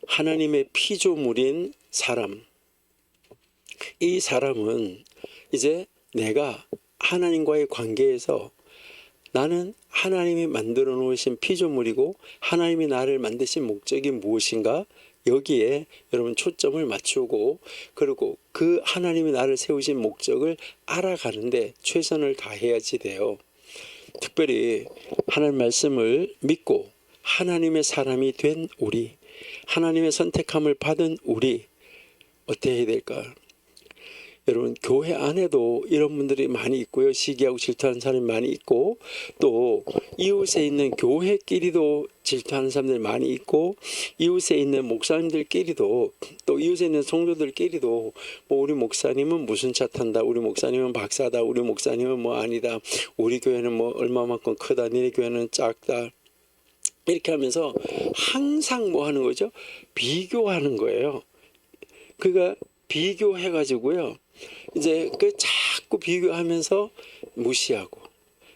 하나님의 피조물인 사람, 이 사람은 이제 내가 하나님과의 관계에서 나는 하나님이 만들어 놓으신 피조물이고 하나님이 나를 만드신 목적이 무엇인가? 여기에 여러분 초점을 맞추고 그리고 그 하나님이 나를 세우신 목적을 알아가는데 최선을 다해야지 돼요. 특별히 하나님 말씀을 믿고 하나님의 사람이 된 우리, 하나님의 선택함을 받은 우리 어떻게 해야 될까? 여러분 교회 안에도 이런 분들이 많이 있고요. 시기하고 질투하는 사람이 많이 있고, 또 이웃에 있는 교회끼리도 질투하는 사람들이 많이 있고, 이웃에 있는 목사님들끼리도, 또 이웃에 있는 성도들끼리도 뭐 우리 목사님은 무슨 차 탄다, 우리 목사님은 박사다, 우리 목사님은 뭐 아니다, 우리 교회는 뭐 얼마만큼 크다, 니네 교회는 작다, 이렇게 하면서 항상 뭐 하는 거죠? 비교하는 거예요. 그가 비교해가지고요, 이제 그 자꾸 비교하면서 무시하고,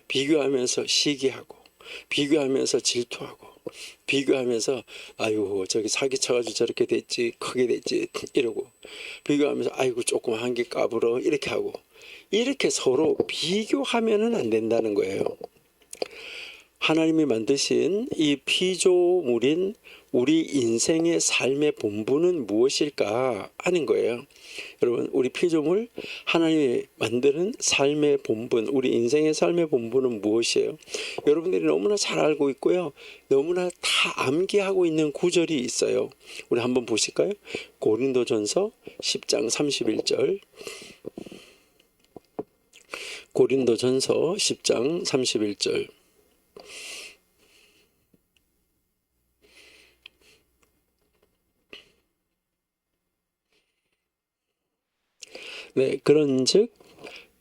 비교하면서 시기하고, 비교하면서 질투하고, 비교하면서 아이고 저기 사기쳐가지고 저렇게 됐지, 크게 됐지 이러고, 비교하면서 아이고 조그만 게 까불어 이렇게 하고, 이렇게 서로 비교하면은 안 된다는 거예요. 하나님이 만드신 이 피조물인 우리 인생의 삶의 본분은 무엇일까 하는 거예요. 여러분, 우리 피조물, 하나님이 만드는 삶의 본분, 우리 인생의 삶의 본분은 무엇이에요? 여러분들이 너무나 잘 알고 있고요, 너무나 다 암기하고 있는 구절이 있어요. 우리 한번 보실까요? 고린도전서 10장 31절. 고린도전서 10장 31절. 네, 그런즉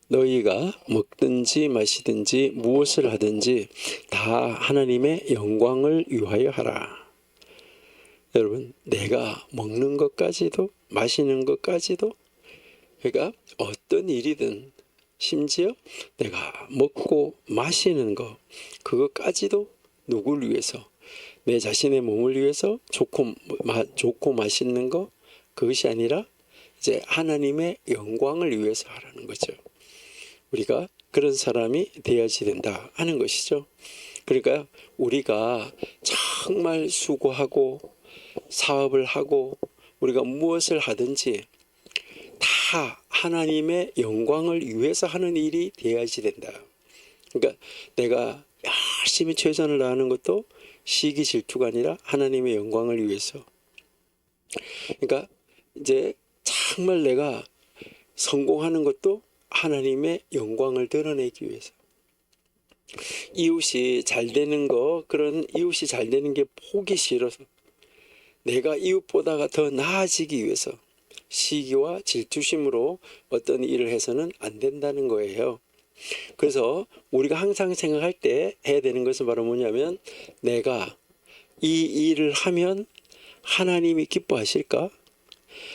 너희가 먹든지 마시든지 무엇을 하든지 다 하나님의 영광을 위하여 하라. 여러분, 내가 먹는 것까지도, 마시는 것까지도, 그러니까 어떤 일이든, 심지어 내가 먹고 마시는 것, 그것까지도 누구를 위해서? 내 자신의 몸을 위해서 좋고 맛있는 것, 그것이 아니라 이제 하나님의 영광을 위해서 하라는 거죠. 우리가 그런 사람이 되어야지 된다 하는 것이죠. 그러니까 우리가 정말 수고하고 사업을 하고 우리가 무엇을 하든지 다 하나님의 영광을 위해서 하는 일이 되어야지 된다. 그러니까 내가 열심히 최선을 다하는 것도 시기 질투가 아니라 하나님의 영광을 위해서. 그러니까 이제 정말 내가 성공하는 것도 하나님의 영광을 드러내기 위해서. 이웃이 잘 되는 거, 그런 이웃이 잘 되는 게 보기 싫어서, 내가 이웃보다가 더 나아지기 위해서 시기와 질투심으로 어떤 일을 해서는 안 된다는 거예요. 그래서 우리가 항상 생각할 때 해야 되는 것은 바로 뭐냐면, 내가 이 일을 하면 하나님이 기뻐하실까?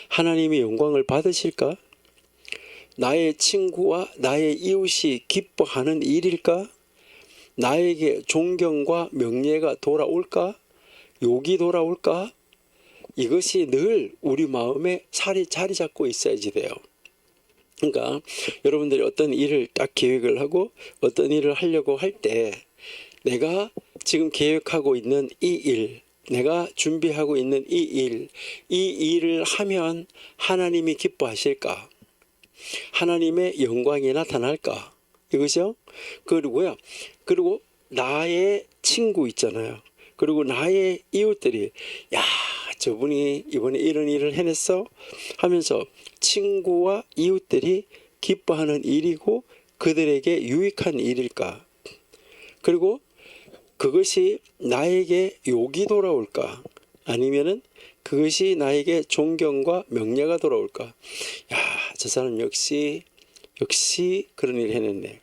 하나님이 영광을 받으실까? 나의 친구와 나의 이웃이 기뻐하는 일일까? 나에게 존경과 명예가 돌아올까? 욕이 돌아올까? 이것이 늘 우리 마음에 자리 잡고 있어야지 돼요. 그러니까 여러분들이 어떤 일을 딱 계획을 하고 어떤 일을 하려고 할 때, 내가 지금 계획하고 있는 이 일, 내가 준비하고 있는 이 일을 하면 하나님이 기뻐하실까? 하나님의 영광이 나타날까? 이것이요. 그리고 나의 친구 있잖아요. 그리고 나의 이웃들이, 야, 저분이 이번에 이런 일을 해냈어 하면서 친구와 이웃들이 기뻐하는 일이고 그들에게 유익한 일일까? 그리고 그것이 나에게 욕이 돌아올까? 아니면은 그것이 나에게 존경과 명예가 돌아올까? 야, 저 사람 역시 그런 일을 해냈네.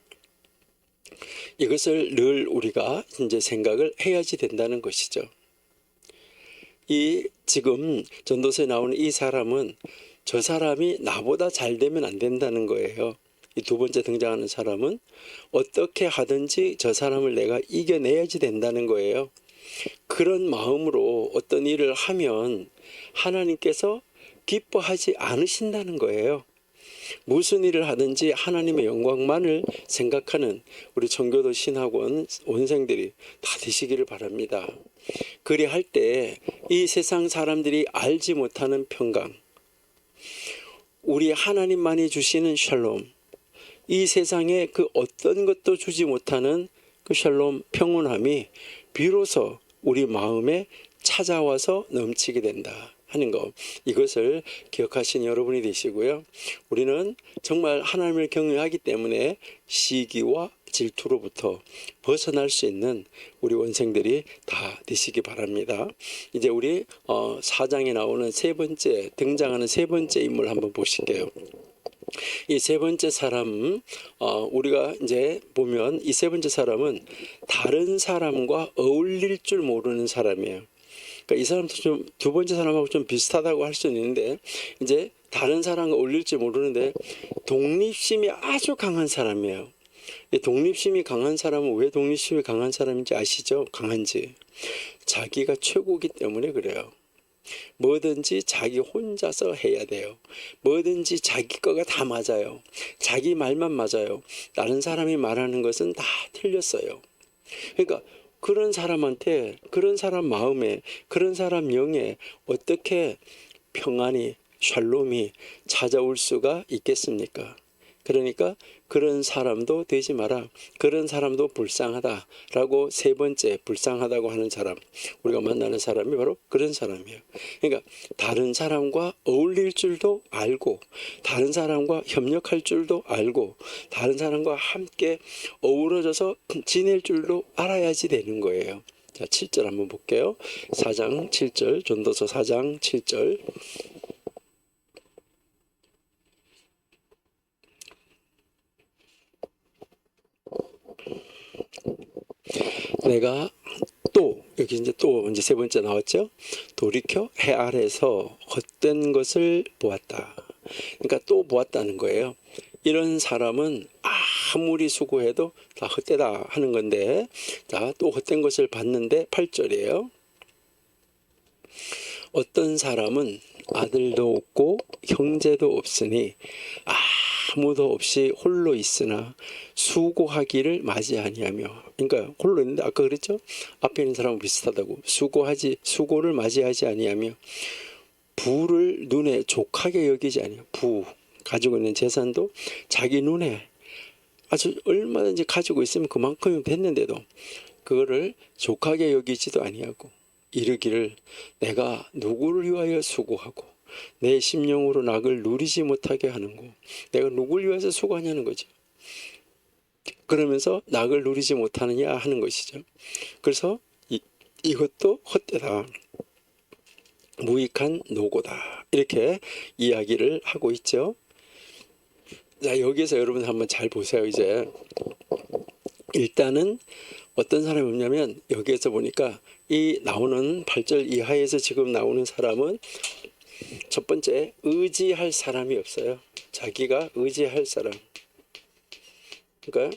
이것을 늘 우리가 이제 생각을 해야지 된다는 것이죠. 이 지금 전도서에 나오는 이 사람은, 저 사람이 나보다 잘 되면 안 된다는 거예요. 이 두 번째 등장하는 사람은 어떻게 하든지 저 사람을 내가 이겨내야지 된다는 거예요. 그런 마음으로 어떤 일을 하면 하나님께서 기뻐하지 않으신다는 거예요. 무슨 일을 하든지 하나님의 영광만을 생각하는 우리 청교도 신학원 원생들이 다 되시기를 바랍니다. 그리할 때 이 세상 사람들이 알지 못하는 평강, 우리 하나님만이 주시는 샬롬, 이 세상에 그 어떤 것도 주지 못하는 그 샬롬, 평온함이 비로소 우리 마음에 찾아와서 넘치게 된다. 하는 것, 이것을 기억하신 여러분이 되시고요. 우리는 정말 하나님을 경외하기 때문에 시기와 질투로부터 벗어날 수 있는 우리 원생들이 다 되시기 바랍니다. 이제 우리 4장에 나오는 등장하는 세 번째 인물 한번 보실게요. 이 세 번째 사람, 우리가 이제 보면 이 세 번째 사람은 다른 사람과 어울릴 줄 모르는 사람이에요. 그러니까 이 사람도 좀 두 번째 사람하고 좀 비슷하다고 할 수는 있는데, 이제 다른 사람과 어울릴 줄 모르는데 독립심이 아주 강한 사람이에요. 독립심이 강한 사람은 왜 독립심이 강한 사람인지 아시죠? 강한지. 자기가 최고이기 때문에 그래요. 뭐든지 자기 혼자서 해야 돼요. 뭐든지 자기 거가 다 맞아요. 자기 말만 맞아요. 다른 사람이 말하는 것은 다 틀렸어요. 그러니까 그런 사람한테, 그런 사람 마음에, 그런 사람 영에 어떻게 평안이, 샬롬이 찾아올 수가 있겠습니까? 그러니까 그런 사람도 되지 마라. 그런 사람도 불쌍하다라고 세 번째 불쌍하다고 하는 사람, 우리가 만나는 사람이 바로 그런 사람이에요. 그러니까 다른 사람과 어울릴 줄도 알고, 다른 사람과 협력할 줄도 알고, 다른 사람과 함께 어우러져서 지낼 줄도 알아야지 되는 거예요. 자, 7절 한번 볼게요. 4장 7절, 전도서 4장 7절. 내가 또, 여기 이제 세 번째 나왔죠? 돌이켜 해 아래서 헛된 것을 보았다. 그러니까 또 보았다는 거예요. 이런 사람은 아무리 수고해도 다 헛되다 하는 건데, 자, 또 헛된 것을 봤는데 8절이에요. 어떤 사람은 아들도 없고 형제도 없으니 아무도 없이 홀로 있으나 수고하기를 맞이 아니하며, 그러니까 홀로 있는데 아까 그랬죠? 앞에 있는 사람은 비슷하다고. 수고를 맞이하지 아니하며 부를 눈에 족하게 여기지 아니하며, 가지고 있는 재산도 자기 눈에 아주 얼마든지 가지고 있으면 그만큼이면 됐는데도 그거를 족하게 여기지도 아니하고 이르기를 내가 누구를 위하여 수고하고 내 심령으로 낙을 누리지 못하게 하는고. 내가 누구를 위해서 수고하냐는 거죠. 그러면서 낙을 누리지 못하느냐 하는 것이죠. 그래서 이것도 헛되다, 무익한 노고다, 이렇게 이야기를 하고 있죠. 자, 여기에서 여러분 한번 잘 보세요. 이제 일단은 어떤 사람이 없냐면, 여기에서 보니까 이 나오는 8절 이하에서 지금 나오는 사람은 첫 번째, 의지할 사람이 없어요. 자기가 의지할 사람. 그러니까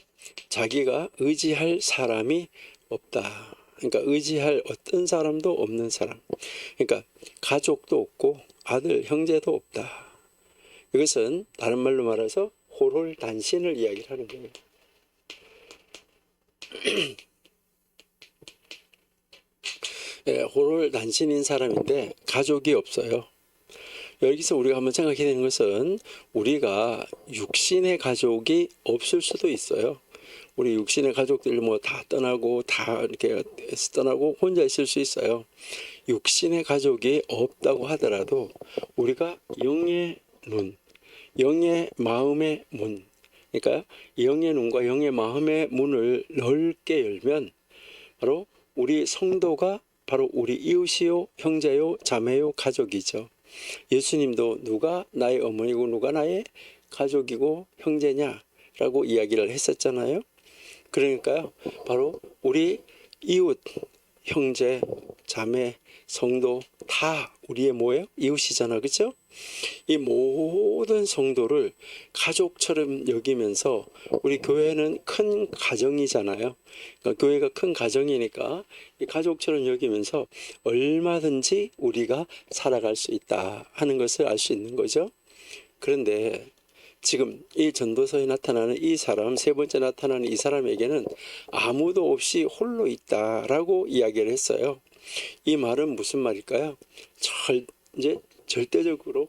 자기가 의지할 사람이 없다. 그러니까 의지할 어떤 사람도 없는 사람. 그러니까 가족도 없고 아들, 형제도 없다. 이것은 다른 말로 말해서 홀홀단신을 이야기를 하는 거예요. 네, 홀홀단신인 사람인데 가족이 없어요. 여기서 우리가 한번 생각해야 되는 것은, 우리가 육신의 가족이 없을 수도 있어요. 우리 육신의 가족들 뭐 다 떠나고 다 이렇게 떠나고 혼자 있을 수 있어요. 육신의 가족이 없다고 하더라도 우리가 영의 눈, 영의 마음의 문, 그러니까 영의 눈과 영의 마음의 문을 넓게 열면 바로 우리 성도가 바로 우리 이웃이요, 형제요, 자매요, 가족이죠. 예수님도 누가 나의 어머니고 누가 나의 가족이고 형제냐라고 이야기를 했었잖아요. 그러니까요, 바로 우리 이웃, 형제, 자매, 성도 다 우리의 뭐예요? 이웃이잖아, 그렇죠? 이 모든 성도를 가족처럼 여기면서, 우리 교회는 큰 가정이잖아요. 그러니까 교회가 큰 가정이니까 이 가족처럼 여기면서 얼마든지 우리가 살아갈 수 있다 하는 것을 알 수 있는 거죠. 그런데 지금 이 전도서에 나타나는 이 사람, 세 번째 나타나는 이 사람에게는 아무도 없이 홀로 있다라고 이야기를 했어요. 이 말은 무슨 말일까요? 이제 절대적으로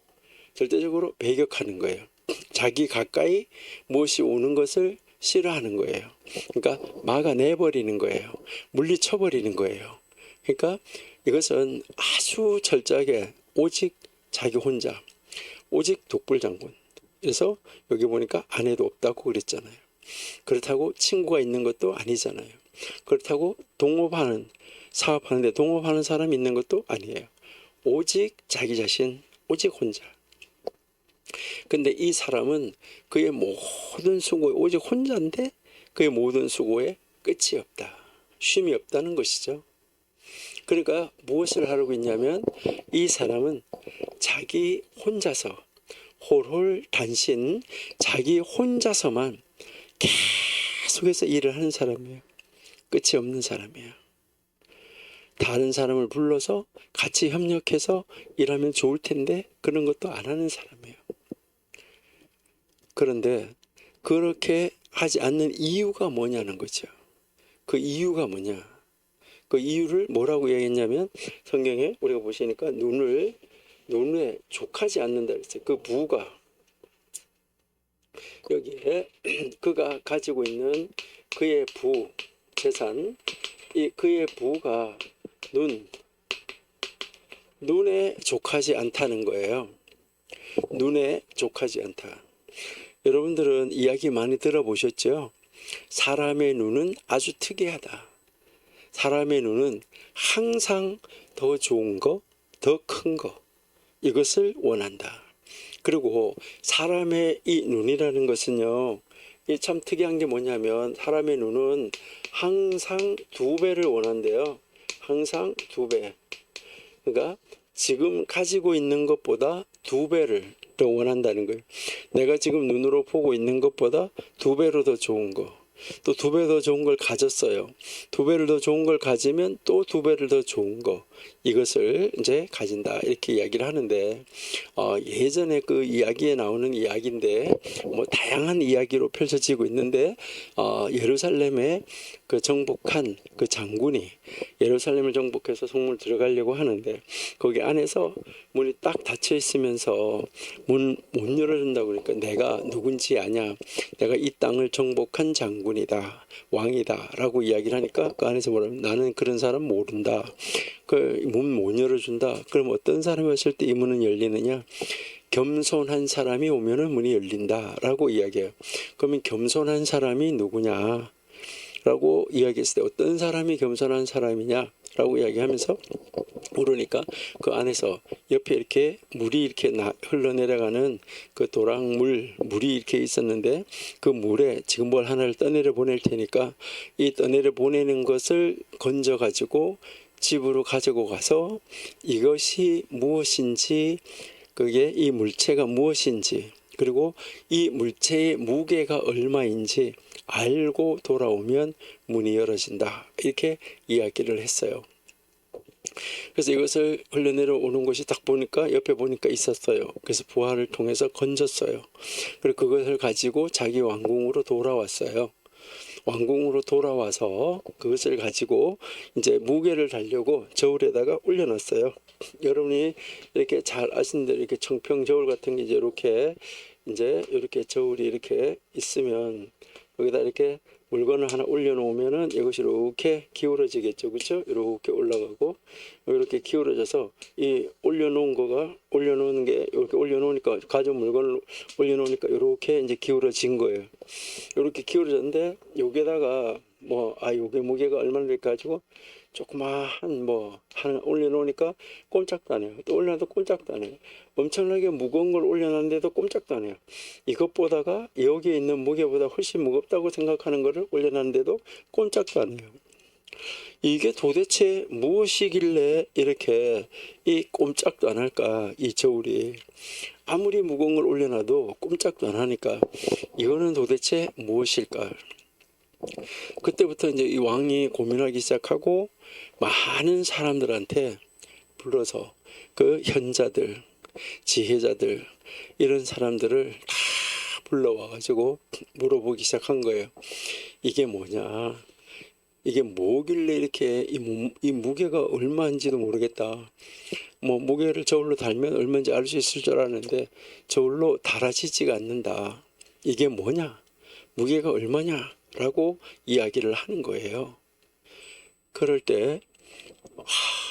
배격하는 거예요. 자기 가까이 무엇이 오는 것을 싫어하는 거예요. 그러니까 막아내버리는 거예요. 물리쳐버리는 거예요. 그러니까 이것은 아주 철저하게 오직 자기 혼자, 오직 독불장군. 그래서 여기 보니까 아내도 없다고 그랬잖아요. 그렇다고 친구가 있는 것도 아니잖아요. 그렇다고 동업하는, 사업하는데 동업하는 사람이 있는 것도 아니에요. 오직 자기 자신, 오직 혼자. 근데 이 사람은 그의 모든 수고에 오직 혼자인데 그의 모든 수고에 끝이 없다. 쉼이 없다는 것이죠. 그러니까 무엇을 하려고 했냐면 이 사람은 자기 혼자서 홀홀 단신 자기 혼자서만 계속해서 일을 하는 사람이에요. 끝이 없는 사람이에요. 다른 사람을 불러서 같이 협력해서 일하면 좋을 텐데 그런 것도 안 하는 사람이에요. 그런데 그렇게 하지 않는 이유가 뭐냐는 거죠. 그 이유가 뭐냐. 그 이유를 뭐라고 얘기했냐면 성경에 우리가 보시니까 눈에 족하지 않는다 그랬어요. 그 부가 여기에 그가 가지고 있는 그의 부 재산, 이 그의 부가 눈에 족하지 않다는 거예요. 눈에 족하지 않다. 여러분들은 이야기 많이 들어보셨죠? 사람의 눈은 아주 특이하다. 사람의 눈은 항상 더 좋은 거, 더 큰 거, 이것을 원한다. 그리고 사람의 이 눈이라는 것은요, 이 참 특이한 게 뭐냐면 사람의 눈은 항상 2배를 원한대요. 항상 2배. 그러니까 지금 가지고 있는 것보다 2배를 더 원한다는 거예요. 내가 지금 눈으로 보고 있는 것보다 2배로 더 좋은 거. 또 2배 더 좋은 걸 가졌어요. 2배를 더 좋은 걸 가지면 또 2배를 더 좋은 거. 이것을 이제 가진다. 이렇게 이야기를 하는데, 예전에 그 이야기에 나오는 이야기인데, 뭐 다양한 이야기로 펼쳐지고 있는데, 예루살렘에 그 정복한 그 장군이 예루살렘을 정복해서 성문을 들어가려고 하는데, 거기 안에서 문이 딱 닫혀 있으면서 문 못 열어준다고 그러니까 내가 누군지 아냐. 내가 이 땅을 정복한 장군이다. 왕이다. 라고 이야기를 하니까 그 안에서 뭐라면 나는 그런 사람 모른다. 그 문 못 열어준다. 그럼 어떤 사람이 왔을 때 이 문은 열리느냐? 겸손한 사람이 오면은 문이 열린다. 라고 이야기해요. 그러면 겸손한 사람이 누구냐? 라고 이야기했을 때 어떤 사람이 겸손한 사람이냐? 라고 이야기하면서 물으니까 그 안에서 옆에 이렇게 물이 이렇게 흘러내려가는 그 물이 이렇게 있었는데 그 물에 지금 뭘 하나를 떠내려 보낼 테니까 이 떠내려 보내는 것을 건져 가지고 집으로 가지고 가서 이것이 무엇인지, 그게 이 물체가 무엇인지, 그리고 이 물체의 무게가 얼마인지 알고 돌아오면 문이 열어진다. 이렇게 이야기를 했어요. 그래서 이것을 흘러내려오는 것이 딱 보니까 옆에 보니까 있었어요. 그래서 부하를 통해서 건졌어요. 그리고 그것을 가지고 자기 왕궁으로 돌아왔어요. 왕궁으로 돌아와서 그것을 가지고 이제 무게를 달려고 저울에다가 올려놨어요. 여러분이 이렇게 잘 아시는 대로 이렇게 청평 저울 같은 게 이제 이렇게 저울이 이렇게 있으면 여기다 이렇게 물건을 하나 올려놓으면은 이것이 이렇게 기울어지겠죠, 그렇죠? 이렇게 올라가고 이렇게 기울어져서 이 올려놓는 게 이렇게 올려놓으니까 가져온 물건을 올려놓으니까 이렇게 이제 기울어진 거예요. 이렇게 기울어졌는데 여기다가 요게 무게가 얼마나 될까 가지고 조그마한 하나 올려놓으니까 꼼짝도 안 해요. 또 올려놔도 꼼짝도 안 해요. 엄청나게 무거운 걸 올려놨는데도 꼼짝도 안 해요. 이것보다가 여기에 있는 무게보다 훨씬 무겁다고 생각하는 거를 올려놨는데도 꼼짝도 안 해요. 이게 도대체 무엇이길래 이렇게 이 꼼짝도 안 할까, 이 저울이. 아무리 무거운 걸 올려놔도 꼼짝도 안 하니까 이거는 도대체 무엇일까. 그때부터 이제 이 왕이 고민하기 시작하고 많은 사람들한테 불러서 그 현자들, 지혜자들, 이런 사람들을 다 불러와 가지고 물어보기 시작한 거예요. 이게 뭐냐? 이게 뭐길래 이렇게 이 무게가 얼마인지도 모르겠다. 무게를 저울로 달면 얼마인지 알 수 있을 줄 알았는데 저울로 달아지지가 않는다. 이게 뭐냐? 무게가 얼마냐? 라고 이야기를 하는 거예요. 그럴 때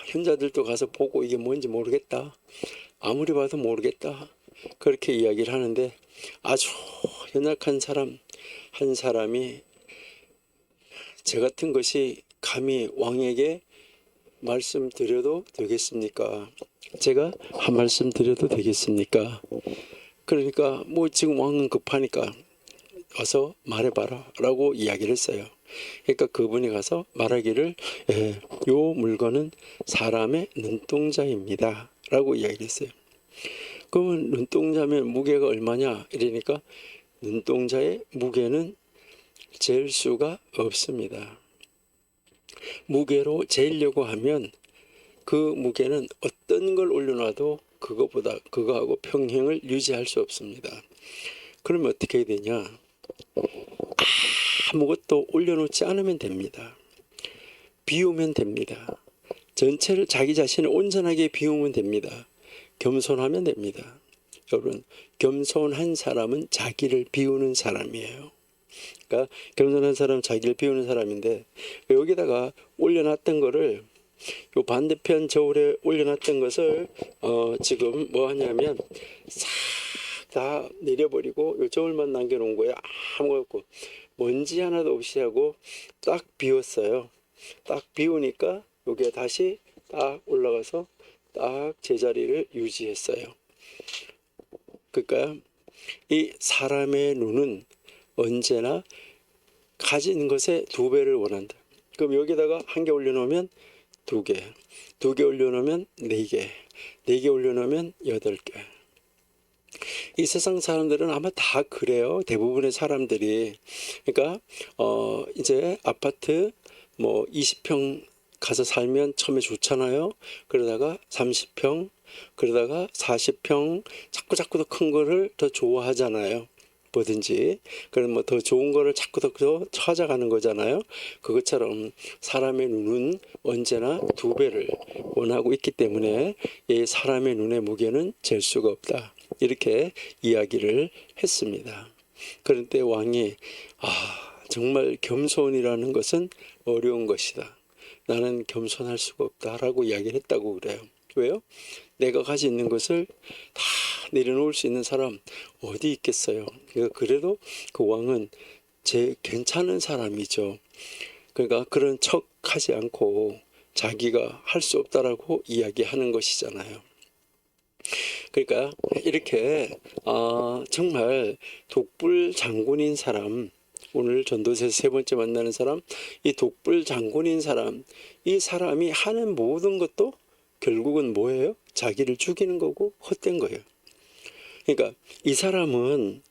현자들도 가서 보고 이게 뭔지 모르겠다. 아무리 봐도 모르겠다. 그렇게 이야기를 하는데 아주 연약한 사람 한 사람이 저 같은 것이 감히 왕에게 말씀드려도 되겠습니까? 제가 한 말씀 드려도 되겠습니까? 그러니까 뭐 지금 왕은 급하니까 와서 말해봐라 라고 이야기를 했어요. 그러니까 그분이 가서 말하기를 요 물건은 사람의 눈동자입니다 라고 이야기를 했어요. 그러면 눈동자면 무게가 얼마냐 이러니까 눈동자의 무게는 잴 수가 없습니다. 무게로 재려고 하면 그 무게는 어떤 걸 올려놔도 그거하고 평행을 유지할 수 없습니다. 그러면 어떻게 해야 되냐? 아무것도 올려놓지 않으면 됩니다. 비우면 됩니다. 전체를 자기 자신을 온전하게 비우면 됩니다. 겸손하면 됩니다. 여러분, 겸손한 사람은 자기를 비우는 사람이에요. 그러니까 겸손한 사람은 자기를 비우는 사람인데 여기다가 올려놨던 거를 요 반대편 저울에 올려놨던 것을 지금 뭐 하냐면 싹 다 내려버리고 요 저울만 남겨놓은 거예요. 아무것도 없고 먼지 하나도 없이 하고 딱 비웠어요. 딱 비우니까 요게 다시 딱 올라가서 딱 제자리를 유지했어요. 그러니까 이 사람의 눈은 언제나 가진 것의 2배를 원한다. 그럼 여기다가 1개 올려놓으면 2개, 2개 올려놓으면 4개, 4개 올려놓으면 8개. 이 세상 사람들은 아마 다 그래요. 대부분의 사람들이. 그러니까 이제 아파트 뭐 20평 가서 살면 처음에 좋잖아요. 그러다가 30평, 그러다가 40평, 자꾸 더 큰 거를 더 좋아하잖아요. 뭐든지. 그럼 뭐 더 좋은 거를 자꾸 더 찾아가는 거잖아요. 그것처럼 사람의 눈은 언제나 2배를 원하고 있기 때문에 이 사람의 눈의 무게는 잴 수가 없다. 이렇게 이야기를 했습니다. 그런데 왕이 정말 겸손이라는 것은 어려운 것이다. 나는 겸손할 수가 없다라고 이야기를 했다고 그래요. 왜요? 내가 가지고 있는 것을 다 내려놓을 수 있는 사람 어디 있겠어요. 그러니까 그래도 그 왕은 괜찮은 사람이죠. 그러니까 그런 척 하지 않고 자기가 할 수 없다라고 이야기하는 것이잖아요. 그러니까 이렇게 정말 독불 장군인 사람, 오늘 전도서에서 3번째 만나는 사람, 이 독불 장군인 사람, 이 사람이 하는 모든 것도 결국은 뭐예요? 자기를 죽이는 거고 헛된 거예요. 그러니까 이 사람은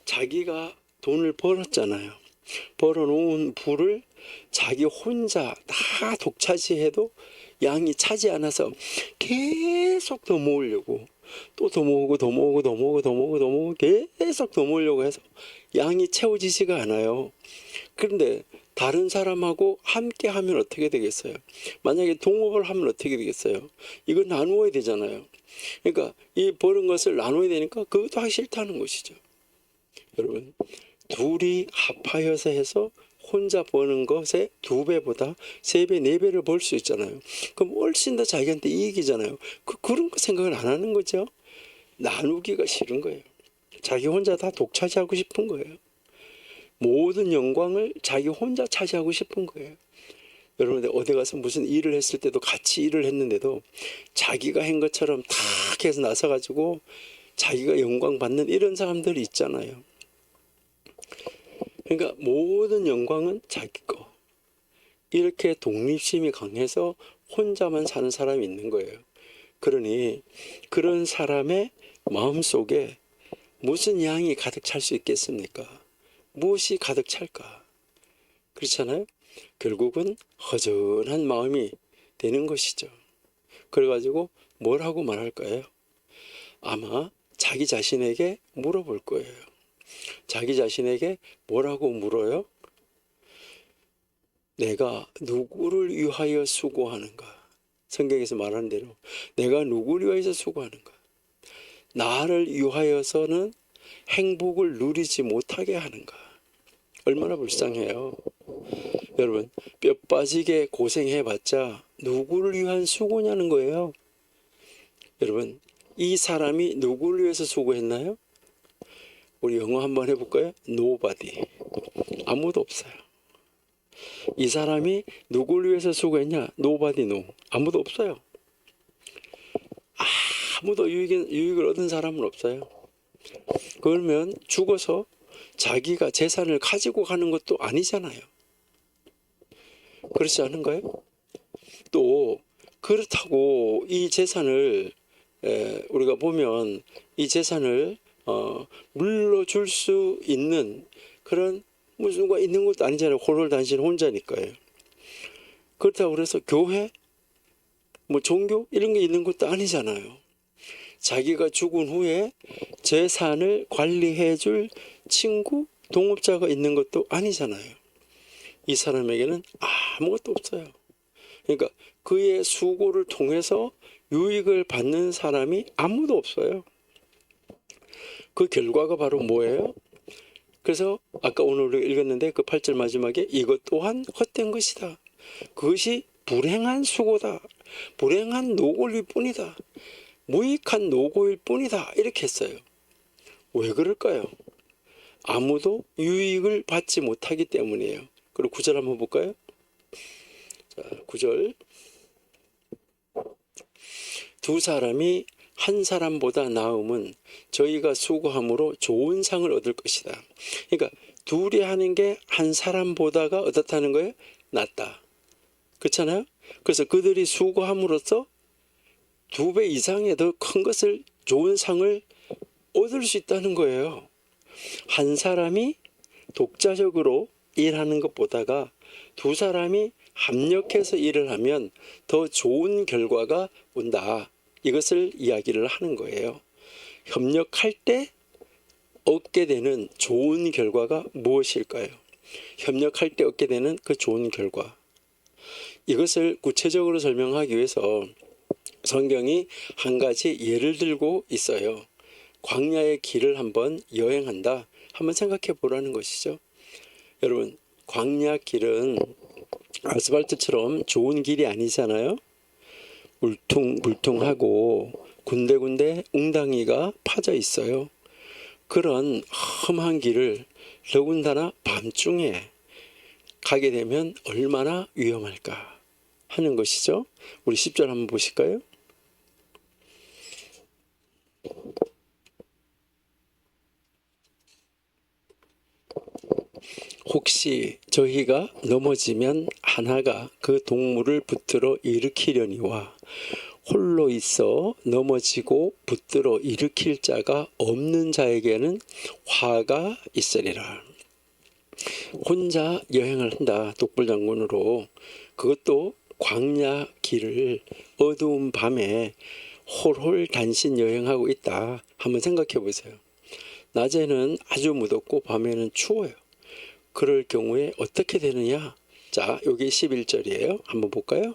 자기가 돈을 벌었잖아요. 벌어놓은 부를 자기 혼자 다 독차지해도 양이 차지 않아서 계속 더 모으려고, 또 더 모으고 계속 더 모으려고 해서 양이 채워지지가 않아요. 그런데 다른 사람하고 함께 하면 어떻게 되겠어요? 만약에 동업을 하면 어떻게 되겠어요? 이거 나누어야 되잖아요. 그러니까 이 버는 것을 나눠야 되니까 그것도 하기 싫다는 것이죠. 여러분, 둘이 합하여서 해서 혼자 버는 것의 2배보다 3배, 4배를 벌 수 있잖아요. 그럼 훨씬 더 자기한테 이익이잖아요. 그런 거 생각을 안 하는 거죠. 나누기가 싫은 거예요. 자기 혼자 다 독차지하고 싶은 거예요. 모든 영광을 자기 혼자 차지하고 싶은 거예요. 여러분들 어디 가서 무슨 일을 했을 때도 같이 일을 했는데도 자기가 한 것처럼 다 해서 나서가지고 자기가 영광 받는 이런 사람들이 있잖아요. 그러니까 모든 영광은 자기 거. 이렇게 독립심이 강해서 혼자만 사는 사람이 있는 거예요. 그러니 그런 사람의 마음속에 무슨 양이 가득 찰 수 있겠습니까? 무엇이 가득 찰까? 그렇잖아요. 결국은 허전한 마음이 되는 것이죠. 그래가지고 뭘 하고 말할까요? 아마 자기 자신에게 물어볼 거예요. 자기 자신에게 뭐라고 물어요? 내가 누구를 위하여 수고하는가? 성경에서 말하는 대로 내가 누구를 위하여 수고하는가? 나를 위하여서는 행복을 누리지 못하게 하는가? 얼마나 불쌍해요. 여러분, 뼈 빠지게 고생해봤자 누구를 위한 수고냐는 거예요. 여러분, 이 사람이 누구를 위해서 수고했나요? 우리 영어 한번 해볼까요? Nobody. 아무도 없어요. 이 사람이 누구를 위해서 수고했냐? Nobody no. 아무도 없어요. 아무도 유익을 얻은 사람은 없어요. 그러면 죽어서 자기가 재산을 가지고 가는 것도 아니잖아요. 그렇지 않은가요? 또 그렇다고 이 재산을 우리가 보면 이 재산을 물러줄 수 있는 그런 누가 있는 것도 아니잖아요. 홀홀단신 혼자니까요. 그렇다고 그래서 교회, 종교 이런 게 있는 것도 아니잖아요. 자기가 죽은 후에 재산을 관리해 줄 친구, 동업자가 있는 것도 아니잖아요. 이 사람에게는 아무것도 없어요. 그러니까 그의 수고를 통해서 유익을 받는 사람이 아무도 없어요. 그 결과가 바로 뭐예요? 그래서 아까 오늘 우리가 읽었는데 그 8절 마지막에 이것 또한 헛된 것이다. 그것이 불행한 수고다. 불행한 노고일 뿐이다. 무익한 노고일 뿐이다. 이렇게 했어요. 왜 그럴까요? 아무도 유익을 받지 못하기 때문이에요. 그리고 9절 한번 볼까요? 자, 9절. 두 사람이 한 사람보다 나음은 저희가 수고함으로 좋은 상을 얻을 것이다. 그러니까 둘이 하는 게 한 사람보다가 어떻다는 거예요? 낫다. 그렇잖아요? 그래서 그들이 수고함으로써 2배 이상의 더 큰 것을 좋은 상을 얻을 수 있다는 거예요. 한 사람이 독자적으로 일하는 것보다가 두 사람이 합력해서 일을 하면 더 좋은 결과가 온다. 이것을 이야기를 하는 거예요. 협력할 때 얻게 되는 좋은 결과가 무엇일까요? 협력할 때 얻게 되는 그 좋은 결과. 이것을 구체적으로 설명하기 위해서 성경이 한 가지 예를 들고 있어요. 광야의 길을 한번 여행한다. 한번 생각해 보라는 것이죠. 여러분, 광야 길은 아스팔트처럼 좋은 길이 아니잖아요. 울퉁불퉁하고 군데군데 웅덩이가 파져 있어요. 그런 험한 길을 더군다나 밤중에 가게 되면 얼마나 위험할까 하는 것이죠. 우리 10절 한번 보실까요? 혹시 저희가 넘어지면 하나가 그 동물을 붙들어 일으키려니와 홀로 있어 넘어지고 붙들어 일으킬 자가 없는 자에게는 화가 있으리라. 혼자 여행을 한다. 독불장군으로. 그것도 광야 길을 어두운 밤에 홀홀 단신 여행하고 있다. 한번 생각해 보세요. 낮에는 아주 무덥고 밤에는 추워요. 그럴 경우에 어떻게 되느냐? 자, 여기 11절이에요. 한번 볼까요?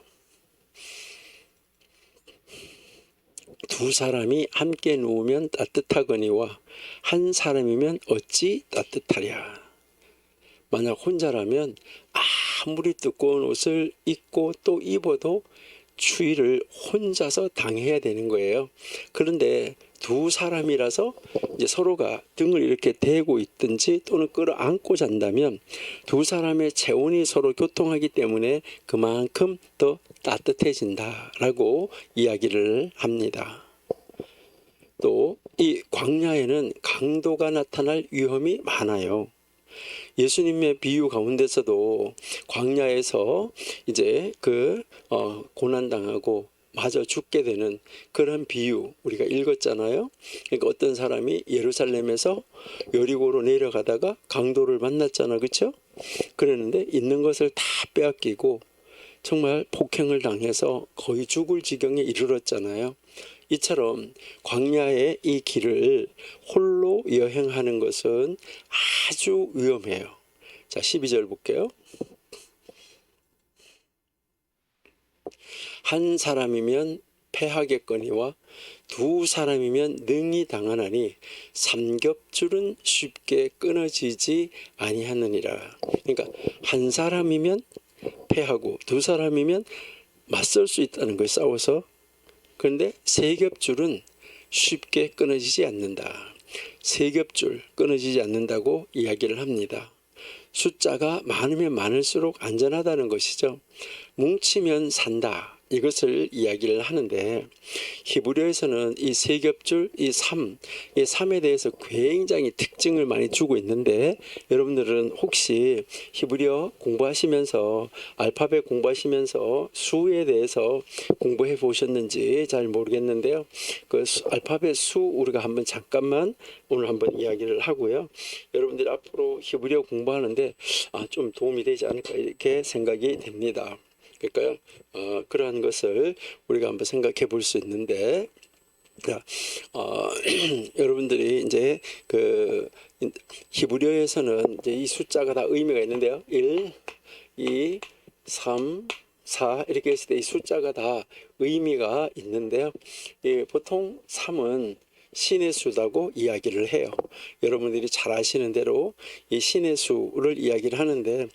두 사람이 함께 누우면 따뜻하거니와 한 사람이면 어찌 따뜻하랴. 만약 혼자라면 아무리 두꺼운 옷을 입고 또 입어도 추위를 혼자서 당해야 되는 거예요. 그런데 두 사람이라서 이제 서로가 등을 이렇게 대고 있든지 또는 끌어안고 잔다면 두 사람의 체온이 서로 교통하기 때문에 그만큼 더 따뜻해진다라고 이야기를 합니다. 또 이 광야에는 강도가 나타날 위험이 많아요. 예수님의 비유 가운데서도 광야에서 이제 고난당하고 마저 죽게 되는 그런 비유 우리가 읽었잖아요. 그러니까 어떤 사람이 예루살렘에서 여리고로 내려가다가 강도를 만났잖아, 그렇죠? 그랬는데 있는 것을 다 빼앗기고 정말 폭행을 당해서 거의 죽을 지경에 이르렀잖아요. 이처럼 광야의 이 길을 홀로 여행하는 것은 아주 위험해요. 자, 12절 볼게요. 한 사람이면 패하겠거니와 두 사람이면 능히 당하나니 삼겹줄은 쉽게 끊어지지 아니하느니라. 그러니까 한 사람이면 패하고 두 사람이면 맞설 수 있다는 거예요. 싸워서. 그런데 세 겹줄은 쉽게 끊어지지 않는다. 세 겹줄 끊어지지 않는다고 이야기를 합니다. 숫자가 많으면 많을수록 안전하다는 것이죠. 뭉치면 산다. 이것을 이야기를 하는데 히브리어에서는 이 세 겹줄, 이 삼에 대해서 굉장히 특징을 많이 주고 있는데 여러분들은 혹시 히브리어 공부하시면서 알파벳 공부하시면서 수에 대해서 공부해 보셨는지 잘 모르겠는데요. 그 알파벳 수 우리가 한번 잠깐만 오늘 한번 이야기를 하고요. 여러분들이 앞으로 히브리어 공부하는데 좀 도움이 되지 않을까 이렇게 생각이 됩니다. 그러니까요, 그러한 것을 우리가 한번 생각해 볼 수 있는데, 여러분들이 이제 그 히브리어에서는 이제 이 숫자가 다 의미가 있는데요. 1, 2, 3, 4 이렇게 했을 때 이 숫자가 다 의미가 있는데요. 보통 3은 신의 수라고 이야기를 해요. 여러분들이 잘 아시는 대로 이 신의 수를 이야기를 하는데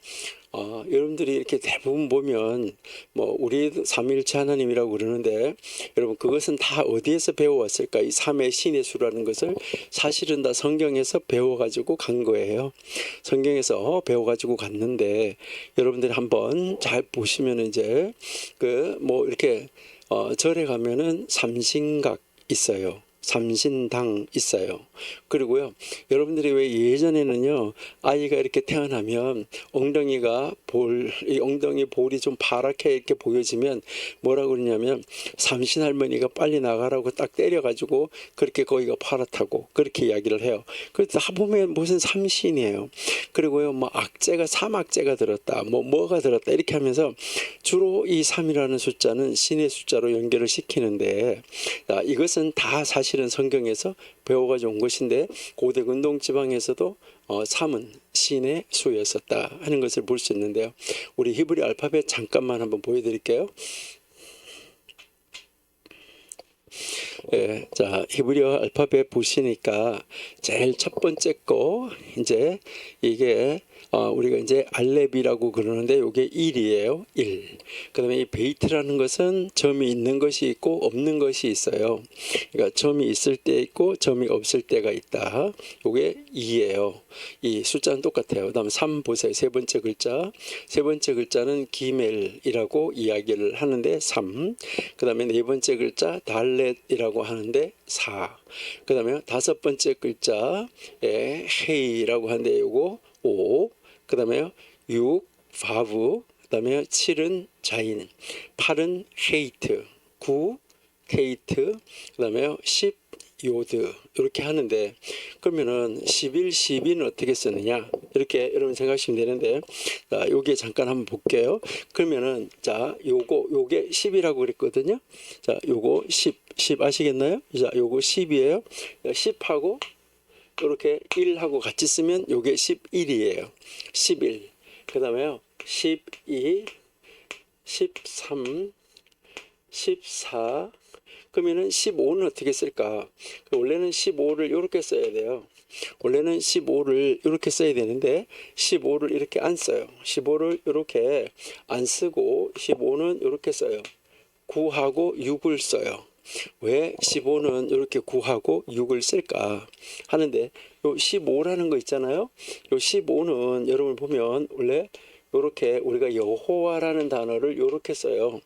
여러분들이 이렇게 대부분 보면 뭐 우리 삼위일체 하나님이라고 그러는데 여러분 그것은 다 어디에서 배워왔을까? 이 삼의 신의 수라는 것을 사실은 다 성경에서 배워가지고 간 거예요. 성경에서 배워가지고 갔는데 여러분들이 한번 잘 보시면 이제 그 뭐 이렇게 절에 가면은 삼신각 있어요. 삼신당 있어요. 그리고요, 여러분들이 왜 예전에는요, 아이가 이렇게 태어나면 이 엉덩이 볼이 좀 파랗게 이렇게 보여지면 뭐라고 그러냐면 삼신할머니가 빨리 나가라고 딱 때려가지고 그렇게 거기가 파랗다고 그렇게 이야기를 해요. 그래서 다 보면 무슨 삼신이에요. 그리고요, 뭐 악재가 삼악재가 들었다, 뭐가 들었다 이렇게 하면서 주로 이 3이라는 숫자는 신의 숫자로 연결을 시키는데 이것은 다 사실은 성경에서 배워가지고 온 것인데 고대 근동 지방에서도 3은 신의 수였었다 하는 것을 볼 수 있는데요. 우리 히브리 알파벳 잠깐만 한번 보여드릴게요. 자, 히브리어 알파벳 보시니까 제일 첫 번째 거 이제 이게 우리가 이제 알렙이라고 그러는데 이게 1이에요. 1. 그다음에 이 베이트라는 것은 점이 있는 것이 있고 없는 것이 있어요. 그러니까 점이 있을 때 있고 점이 없을 때가 있다. 이게 2예요. 이 숫자는 똑같아요. 그다음 3 보세요. 세 번째 글자. 세 번째 글자는 기멜이라고 이야기를 하는데 3. 그다음에 네 번째 글자 달렛이라고 하는데 4. 그다음에 다섯 번째 글자 헤이라고 하는데 요거 5. 그다음에 6 바브. 그다음에 7은 자인. 8은 헤이트. 9 케이트. 그다음에 10 요드 이렇게 하는데 그러면은 11, 12는 어떻게 쓰느냐 이렇게 여러분 생각하시면 되는데 자, 요게 잠깐 한번 볼게요. 그러면은 자 요게 10이라고 그랬거든요. 자 요거 10 아시겠나요? 자 요거 10이에요. 10하고 이렇게 1하고 같이 쓰면 요게 11이에요. 11. 그다음에요 12, 13, 14. 그러면은 15는 어떻게 쓸까? 원래는 15를 이렇게 써야 돼요. 원래는 15를 이렇게 써야 되는데 15를 이렇게 안 써요. 15를 이렇게 안 쓰고 15는 이렇게 써요. 9하고 6을 써요. 왜 15는 이렇게 9하고 6을 쓸까 하는데 요 15라는 거 있잖아요. 요 15는 여러분 보면 원래 이렇게 우리가 여호와라는 단어를 이렇게 써요.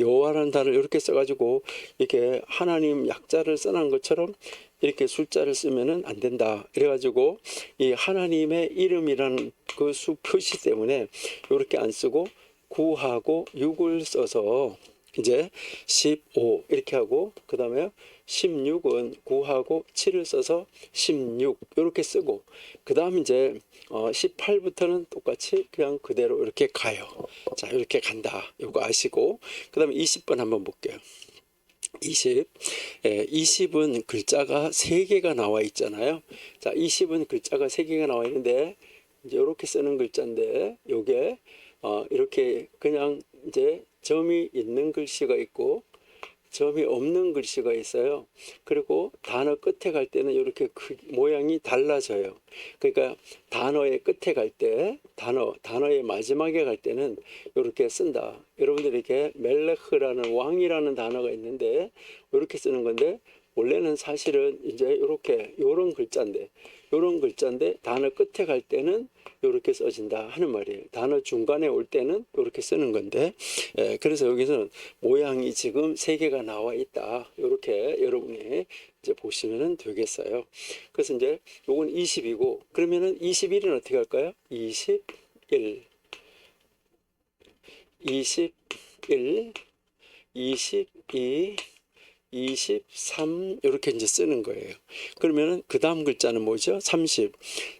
여호와라는 단어를 이렇게 써가지고 이렇게 하나님 약자를 써놓은 것처럼 이렇게 숫자를 쓰면은 안 된다. 이래가지고 이 하나님의 이름이라는 그 수 표시 때문에 이렇게 안 쓰고 9하고 6을 써서 이제 15 이렇게 하고 그 다음에 16은 9하고 7을 써서 16 이렇게 쓰고 그 다음 이제 18부터는 똑같이 그냥 그대로 이렇게 가요. 자 이렇게 간다. 이거 아시고 그 다음에 20번 한번 볼게요. 20은 글자가 3개가 나와 있잖아요. 자 20은 글자가 3개가 나와 있는데 이제 이렇게 쓰는 글자인데 요게 이렇게 그냥 이제 점이 있는 글씨가 있고 점이 없는 글씨가 있어요. 그리고 단어 끝에 갈 때는 이렇게 모양이 달라져요. 그러니까 단어의 끝에 갈 때, 단어의 마지막에 갈 때는 이렇게 쓴다. 여러분들이 이렇게 멜레흐라는 왕이라는 단어가 있는데 이렇게 쓰는 건데, 원래는 사실은 이제 이렇게 요런 글자인데 단어 끝에 갈 때는 이렇게 써진다 하는 말이에요. 단어 중간에 올 때는 이렇게 쓰는 건데, 그래서 여기서는 모양이 지금 세 개가 나와 있다. 이렇게 여러분이 이제 보시면 되겠어요. 그래서 이제 요건 20이고, 그러면은 21은 어떻게 할까요? 21, 21, 22, 23 이렇게 이제 쓰는 거예요. 그러면은 그 다음 글자는 뭐죠? 30.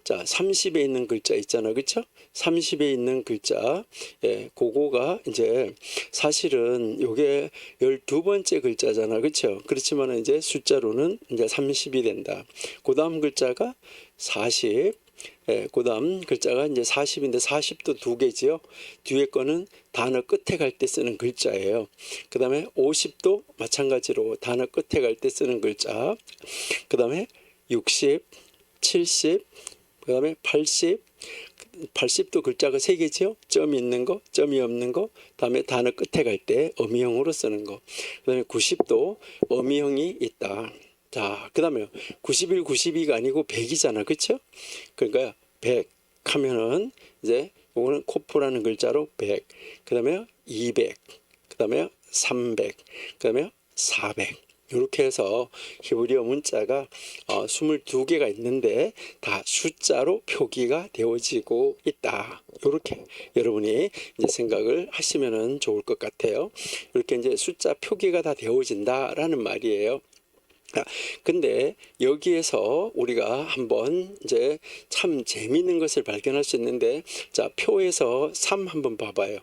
자, 30에 있는 글자 있잖아, 그렇죠? 30에 있는 글자, 그거가 이제 사실은 요게 12번째 글자잖아, 그렇죠? 그렇지만 이제 숫자로는 이제 30이 된다. 그 다음 글자가 40. 그 다음 글자가 이제 40인데 40도 두 개지요. 뒤에 거는 단어 끝에 갈 때 쓰는 글자예요. 그 다음에 50도 마찬가지로 단어 끝에 갈 때 쓰는 글자. 그 다음에 60, 70, 그 다음에 80, 80도 글자가 세 개지요. 점이 있는 거, 점이 없는 거, 다음에 단어 끝에 갈 때 어미형으로 쓰는 거. 그 다음에 90도 어미형이 있다. 자, 그 다음에 91, 92가 아니고 100이잖아. 그쵸? 그러니까 100 하면은 이제 요거는 코프라는 글자로 100, 그 다음에 200, 그 다음에 300, 그 다음에 400. 이렇게 해서 히브리어 문자가 22개가 있는데 다 숫자로 표기가 되어지고 있다. 이렇게 여러분이 이제 생각을 하시면 좋을 것 같아요. 이렇게 이제 숫자 표기가 다 되어진다라는 말이에요. 근데 여기에서 우리가 한번 이제 참 재미있는 것을 발견할 수 있는데, 자, 표에서 3 한번 봐봐요.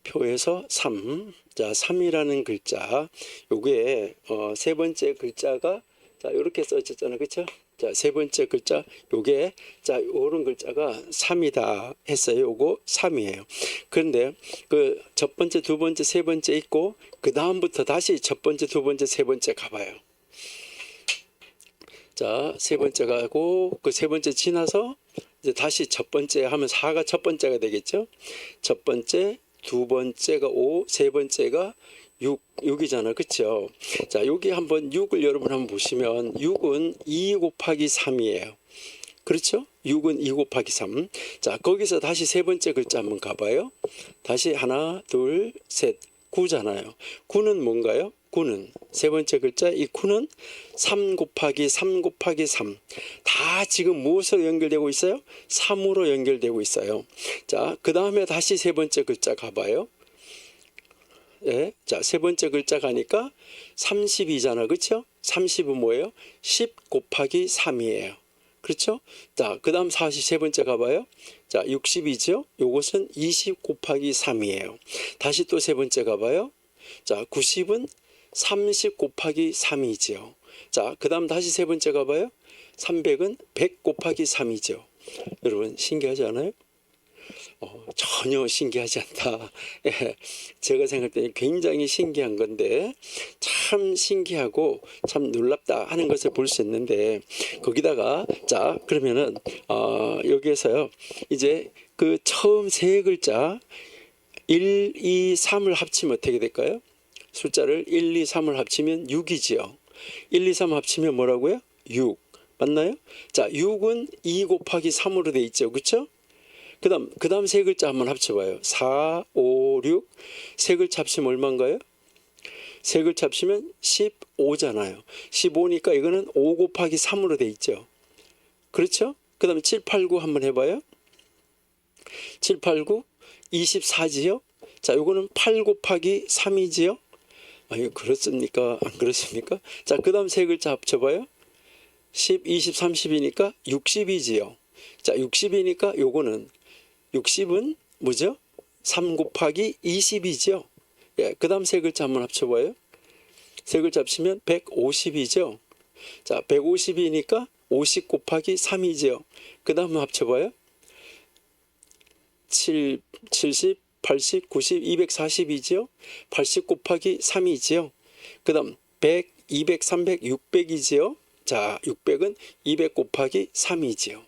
표에서 3. 자, 3이라는 글자. 요게 세 번째 글자가 자, 이렇게 써졌잖아요. 그렇죠? 자, 세 번째 글자 요게 자, 요런 글자가 3이다 했어요. 요거 3이에요. 그런데 그 첫 번째, 두 번째, 세 번째 있고 그 다음부터 다시 첫 번째, 두 번째, 세 번째 가봐요. 자, 세 번째 가고 그 세 번째 지나서 이제 다시 첫 번째 하면 4가 첫 번째가 되겠죠. 첫 번째, 두 번째가 5, 세 번째가 6이잖아. 그렇죠? 자, 여기 한번 6을 여러분 한번 보시면 6은 2 곱하기 3이에요. 그렇죠? 6은 2 곱하기 3. 자, 거기서 다시 세 번째 글자 한번 가봐요. 다시 하나, 둘, 셋. 9잖아요. 9는 뭔가요? 9는 세 번째 글자 이 9는 3 곱하기 3 곱하기 3. 다 지금 무엇으로 연결되고 있어요? 3으로 연결되고 있어요. 자, 그 다음에 다시 세 번째 글자 가봐요. 예, 자, 세 번째 글자 가니까 30이잖아. 그렇죠? 30은 뭐예요? 10 곱하기 3이에요. 그렇죠? 자, 그 다음 43번째 가봐요. 자, 60이죠? 요것은 20 곱하기 3이에요. 다시 또 세 번째 가봐요. 자, 90은 30 곱하기 3이죠. 자, 그 다음 다시 세 번째 가봐요. 300은 100 곱하기 3이죠. 여러분, 신기하지 않아요? 전혀 신기하지 않다. 예, 제가 생각할 때 굉장히 신기한 건데 참 신기하고 참 놀랍다 하는 것을 볼 수 있는데, 거기다가 자, 그러면은 여기에서요 이제 그 처음 세 글자 1, 2, 3을 합치면 어떻게 될까요? 숫자를 1, 2, 3을 합치면 6이지요. 1, 2, 3 합치면 뭐라고요? 6. 맞나요? 자, 6은 2 곱하기 3으로 돼 있죠. 그렇죠? 그 다음 세 글자 한번 합쳐봐요. 4, 5, 6. 세 글자 합치면 얼마인가요? 세 글자 합치면 15잖아요. 15니까 이거는 5 곱하기 3으로 돼 있죠. 그렇죠? 그 다음에 7, 8, 9 한번 해봐요. 7, 8, 9, 24지요? 자, 요거는 8 곱하기 3이지요? 아니, 그렇습니까? 안 그렇습니까? 자, 그 다음 세 글자 합쳐봐요. 10, 20, 30이니까 60이지요. 자, 60이니까 요거는 60은 뭐죠? 3 곱하기 20이죠. 예, 그 다음 세 글자 한번 합쳐봐요. 세 글자 합치면 150이죠. 자, 150이니까 50 곱하기 3이죠. 그 다음 합쳐봐요. 70, 80, 90, 240이지요. 80 곱하기 3이지요. 그 다음 100, 200, 300, 600이지요. 자, 600은 200 곱하기 3이지요.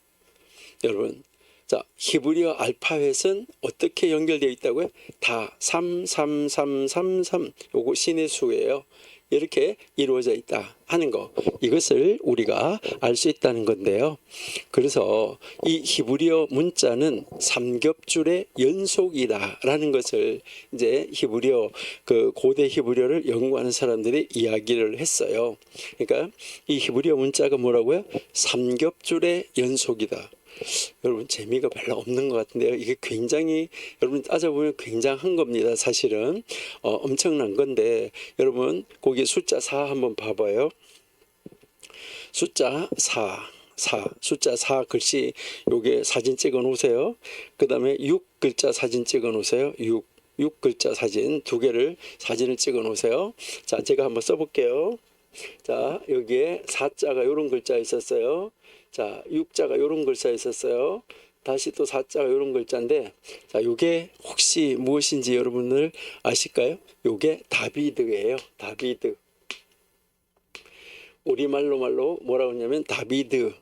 여러분, 자, 히브리어 알파벳은 어떻게 연결되어 있다고요? 다 3, 3, 3, 3, 3. 요거 신의 수예요. 이렇게 이루어져 있다 하는 거, 이것을 우리가 알 수 있다는 건데요. 그래서 이 히브리어 문자는 삼겹줄의 연속이다라는 것을 이제 히브리어, 그 고대 히브리어를 연구하는 사람들이 이야기를 했어요. 그러니까 이 히브리어 문자가 뭐라고요? 삼겹줄의 연속이다. 여러분, 재미가 별로 없는 것 같은데요. 이게 굉장히, 여러분 따져보면 굉장한 겁니다. 사실은 엄청난 건데, 여러분 거기 숫자 4 한번 봐봐요. 숫자 4, 숫자 4 글씨, 요게 사진 찍어 놓으세요. 그 다음에 6글자 사진 찍어 놓으세요. 6글자 사진 두 개를 사진을 찍어 놓으세요. 자, 제가 한번 써볼게요. 자, 여기에 4자가 요런 글자 있었어요. 자, 6자가 요런 글자 있었어요. 다시 또 4자가 요런 글자인데, 자, 요게 혹시 무엇인지 여러분들 아실까요? 요게 다비드예요. 다비드. 우리말로 뭐라고 하냐면 다비드,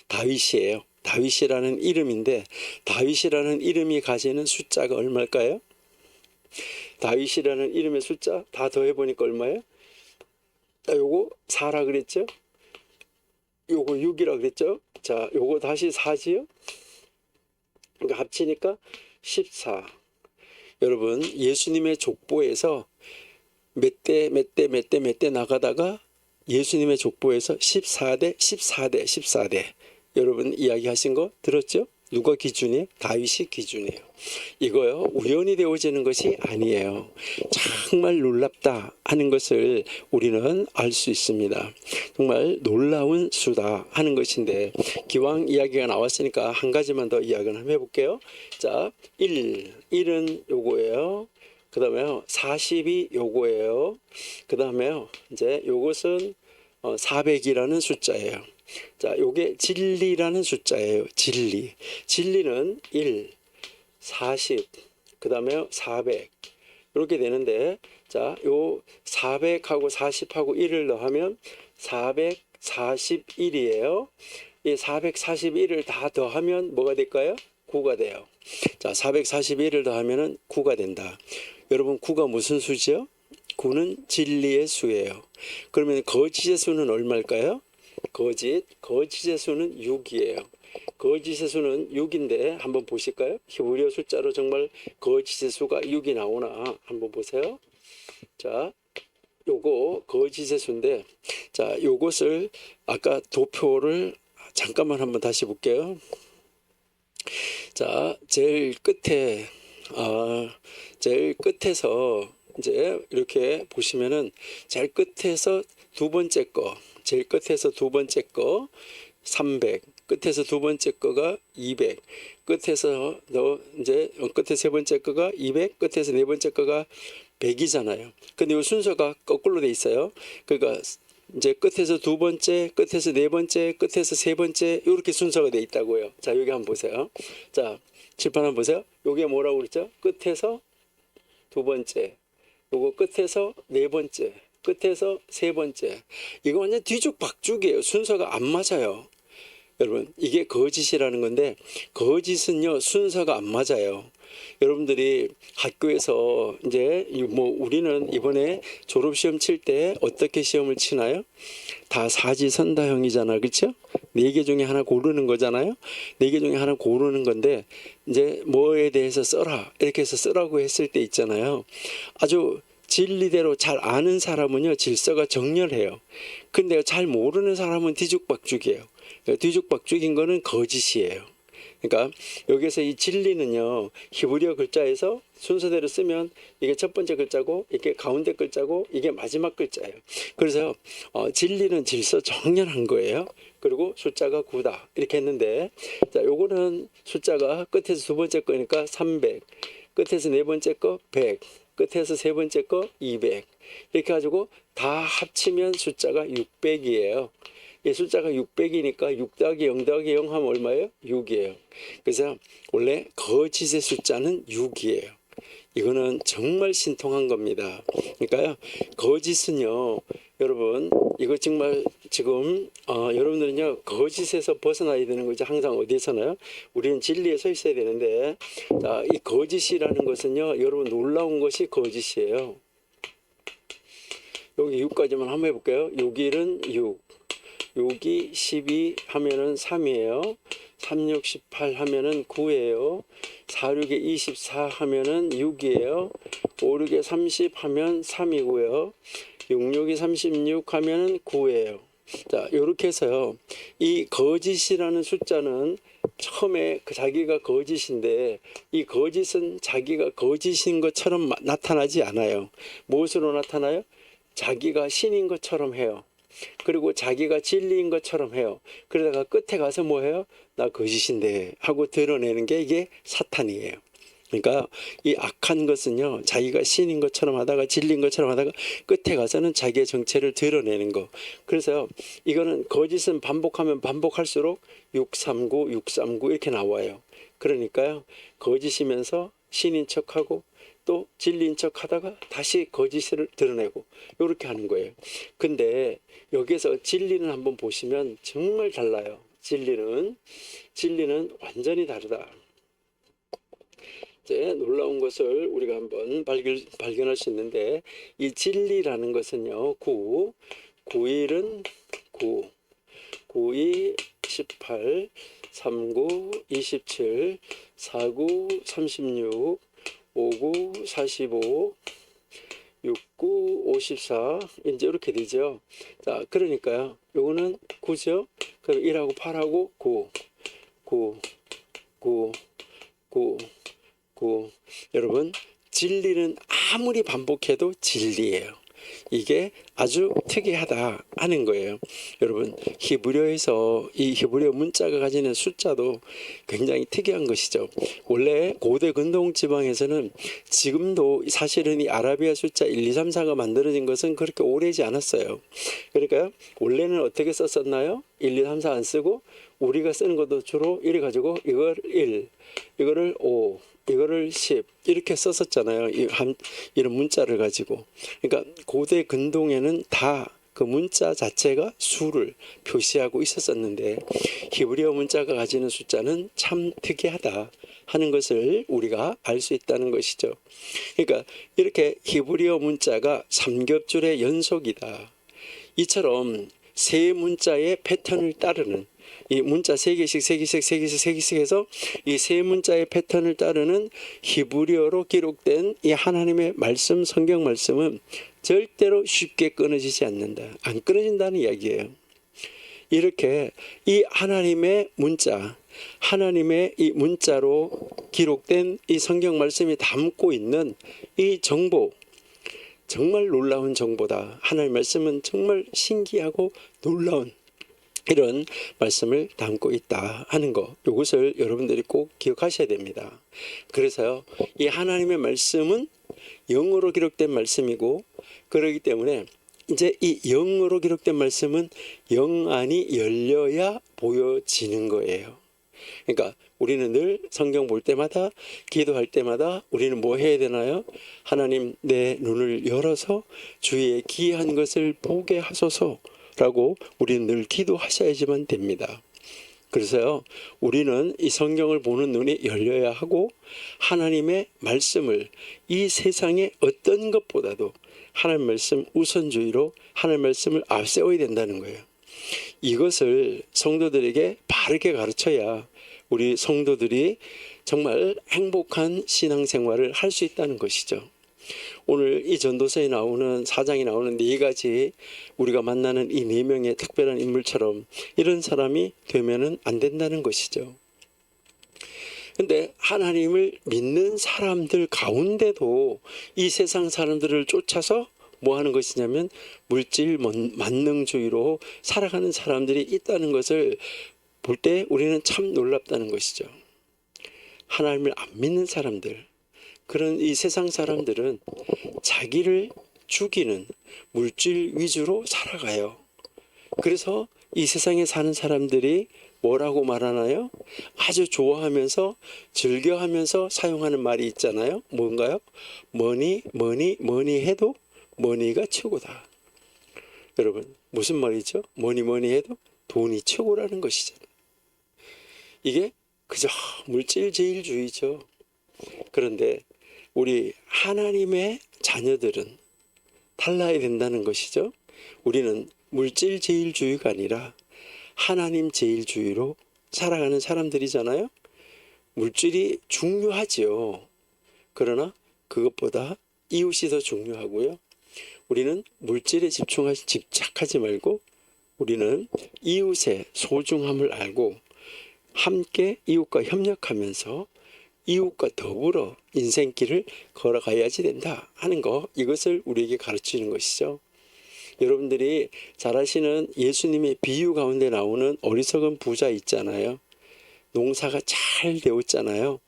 다윗이에요. 다윗이라는 이름인데, 다윗이라는 이름이 가지는 숫자가 얼마일까요? 다윗이라는 이름의 숫자 다 더해보니까 얼마예요? 자, 요거 4라 그랬죠? 요거 6이라 그랬죠? 자, 요거 다시 4지요? 그러니까 합치니까 14. 여러분, 예수님의 족보에서 몇 대 나가다가 예수님의 족보에서 14대 여러분 이야기하신 거 들었죠? 누가 기준이에요? 다윗이 기준이에요. 이거요, 우연히 되어지는 것이 아니에요. 정말 놀랍다 하는 것을 우리는 알 수 있습니다. 정말 놀라운 수다 하는 것인데, 기왕 이야기가 나왔으니까 한 가지만 더 이야기를 한번 해볼게요. 자, 1은 요거예요. 그 다음에요 40이 요거예요. 그 다음에요 이제 요것은 400이라는 숫자예요. 자, 요게 진리라는 숫자예요. 진리는 1, 40, 그 다음에 400 이렇게 되는데, 자, 요 400하고 40하고 1을 더하면 441이에요. 이 441을 다 더하면 뭐가 될까요? 9가 돼요. 자, 441을 더하면 9가 된다. 여러분, 9가 무슨 수죠? 9는 진리의 수예요. 그러면 거짓의 수는 얼마일까요? 거짓의 수는 6이에요. 거짓의 수는 6인데 한번 보실까요? 히브리어 숫자로 정말 거짓의 수가 6이 나오나 한번 보세요. 자, 요거 거짓의 수인데, 자, 요것을 아까 도표를 잠깐만 한번 다시 볼게요. 자, 제일 끝에서 이제 이렇게 보시면은 제일 끝에서 두 번째 거 300, 끝에서 두 번째 거가 200, 끝에서 끝에 세 번째 거가 200, 끝에서 네 번째 거가 100이잖아요. 근데 이 순서가 거꾸로 돼 있어요. 그러니까 이제 끝에서 두 번째, 끝에서 네 번째, 끝에서 세 번째, 이렇게 순서가 돼 있다고요. 자, 여기 한번 보세요. 자, 칠판 한번 보세요. 요게 뭐라고 그랬죠? 끝에서 두 번째, 요거 끝에서 네 번째, 끝에서 세 번째. 이거 완전 뒤죽박죽이에요. 순서가 안 맞아요. 여러분, 이게 거짓이라는 건데, 거짓은요 순서가 안 맞아요. 여러분들이 학교에서 이제 우리는 이번에 졸업시험 칠 때 어떻게 시험을 치나요? 다 사지선다형이잖아, 그렇죠? 4개 중에 하나 고르는 거잖아요. 4개 중에 하나 고르는 건데, 이제 뭐에 대해서 써라 이렇게 해서 쓰라고 했을 때 있잖아요. 아주 진리대로 잘 아는 사람은요 질서가 정렬해요. 근데 잘 모르는 사람은 뒤죽박죽이에요. 뒤죽박죽인 거는 거짓이에요. 그러니까 여기서 이 진리는요 히브리어 글자에서 순서대로 쓰면 이게 첫 번째 글자고, 이게 가운데 글자고, 이게 마지막 글자예요. 그래서 진리는 질서 정렬한 거예요. 그리고 숫자가 9다 이렇게 했는데, 자, 요거는 숫자가 끝에서 두 번째 거니까 300, 끝에서 네 번째 거 100, 끝에서 세 번째 거 200 이렇게 가지고 다 합치면 숫자가 600이에요. 이 숫자가 600이니까 6 더하기 0 더하기 0 하면 얼마예요? 6이에요. 그래서 원래 거짓의 숫자는 6이에요. 이거는 정말 신통한 겁니다. 그러니까요, 거짓은요, 여러분, 이거 정말 지금 여러분들은요 거짓에서 벗어나야 되는 거죠. 항상 어디에서나요? 우리는 진리에 서 있어야 되는데, 자, 이 거짓이라는 것은요, 여러분 놀라운 것이 거짓이에요. 여기 6까지만 한번 해볼게요. 6일은 6, 6이 12 하면은 3이에요. 3, 6, 18 하면은 9예요. 4, 6에 24 하면은 6이에요. 5, 6에 30 하면 3이고요. 6, 6이 36 하면은 9예요. 자, 요렇게 해서요. 이 거짓이라는 숫자는 처음에 자기가 거짓인데, 이 거짓은 자기가 거짓인 것처럼 나타나지 않아요. 무엇으로 나타나요? 자기가 신인 것처럼 해요. 그리고 자기가 진리인 것처럼 해요. 그러다가 끝에 가서 뭐 해요? 나 거짓인데 하고 드러내는 게 이게 사탄이에요. 그러니까 이 악한 것은요, 자기가 신인 것처럼 하다가 진리인 것처럼 하다가 끝에 가서는 자기의 정체를 드러내는 거. 그래서 이거는 거짓은 반복하면 반복할수록 639, 639 이렇게 나와요. 그러니까요, 거짓이면서 신인 척하고 또 진리인 척 하다가 다시 거짓을 드러내고 이렇게 하는 거예요. 근데 여기서 진리는 한번 보시면 정말 달라요. 진리는 완전히 다르다. 이제 놀라운 것을 우리가 한번 발견할 수 있는데, 이 진리라는 것은요, 9, 9일은 9, 92 18, 39 27, 49 36, 59 45, 69 54 이제 이렇게 되죠. 자, 그러니까요, 요거는 9죠. 그럼 1하고 8하고 9, 9, 9, 9, 9. 여러분, 진리는 아무리 반복해도 진리예요. 이게 아주 특이하다 하는 거예요. 여러분, 히브리어에서 이 히브리어 문자가 가지는 숫자도 굉장히 특이한 것이죠. 원래 고대 근동 지방에서는 지금도 사실은 이 아라비아 숫자 1, 2, 3, 4가 만들어진 것은 그렇게 오래지 않았어요. 그러니까 원래는 어떻게 썼었나요? 1, 2, 3, 4 안 쓰고 우리가 쓰는 것도 주로 이래 가지고 이걸 1, 이거를 5, 이거를 10 이렇게 썼었잖아요. 이런 문자를 가지고. 그러니까 고대 근동에는 다 그 문자 자체가 수를 표시하고 있었었는데, 히브리어 문자가 가지는 숫자는 참 특이하다 하는 것을 우리가 알 수 있다는 것이죠. 그러니까 이렇게 히브리어 문자가 삼겹줄의 연속이다. 이처럼 세 문자의 패턴을 따르는, 이 문자 세 개씩 해서 이 세 문자의 패턴을 따르는 히브리어로 기록된 이 하나님의 말씀, 성경 말씀은 절대로 쉽게 끊어지지 않는다. 안 끊어진다는 이야기예요. 이렇게 이 하나님의 문자, 하나님의 이 문자로 기록된 이 성경 말씀이 담고 있는 이 정보, 정말 놀라운 정보다. 하나님의 말씀은 정말 신기하고 놀라운 이런 말씀을 담고 있다 하는 거, 이것을 여러분들이 꼭 기억하셔야 됩니다. 그래서요, 이 하나님의 말씀은 영어로 기록된 말씀이고, 그렇기 때문에 이제 이 영어로 기록된 말씀은 영안이 열려야 보여지는 거예요. 그러니까 우리는 늘 성경 볼 때마다, 기도할 때마다 우리는 뭐 해야 되나요? 하나님, 내 눈을 열어서 주의 기이한 것을 보게 하소서 라고 우리는 늘 기도하셔야지만 됩니다. 그래서요, 우리는 이 성경을 보는 눈이 열려야 하고, 하나님의 말씀을 이 세상의 어떤 것보다도 하나님 말씀 우선주의로 하나님 말씀을 앞세워야 된다는 거예요. 이것을 성도들에게 바르게 가르쳐야 우리 성도들이 정말 행복한 신앙생활을 할 수 있다는 것이죠. 오늘 이 전도서에 나오는, 사장이 나오는 네 가지, 우리가 만나는 이 네 명의 특별한 인물처럼 이런 사람이 되면은 안 된다는 것이죠. 근데 하나님을 믿는 사람들 가운데도 이 세상 사람들을 쫓아서 뭐 하는 것이냐면 물질 만능주의로 살아가는 사람들이 있다는 것을 볼 때 우리는 참 놀랍다는 것이죠. 하나님을 안 믿는 사람들, 그런 이 세상 사람들은 자기를 죽이는 물질 위주로 살아가요. 그래서 이 세상에 사는 사람들이 뭐라고 말하나요? 아주 좋아하면서 즐겨하면서 사용하는 말이 있잖아요. 뭔가요? 뭐니 해도 머니가 최고다. 여러분 무슨 말이죠? 뭐니 해도 돈이 최고라는 것이잖아요. 이게 그저 물질제일주의죠. 그런데 우리 하나님의 자녀들은 달라야 된다는 것이죠. 우리는 물질제일주의가 아니라 하나님 제일주의로 살아가는 사람들이잖아요. 물질이 중요하지요. 그러나 그것보다 이웃이 더 중요하고요. 우리는 물질에 집착하지 말고 우리는 이웃의 소중함을 알고 함께 이웃과 협력하면서 이웃과 더불어 인생길을 걸어가야지 된다 하는 거, 이것을 우리에게 가르치는 것이죠. 여러분들이 잘 아시는 예수님의 비유 가운데 나오는 어리석은 부자 있잖아요. 농사가 잘 되었잖아요.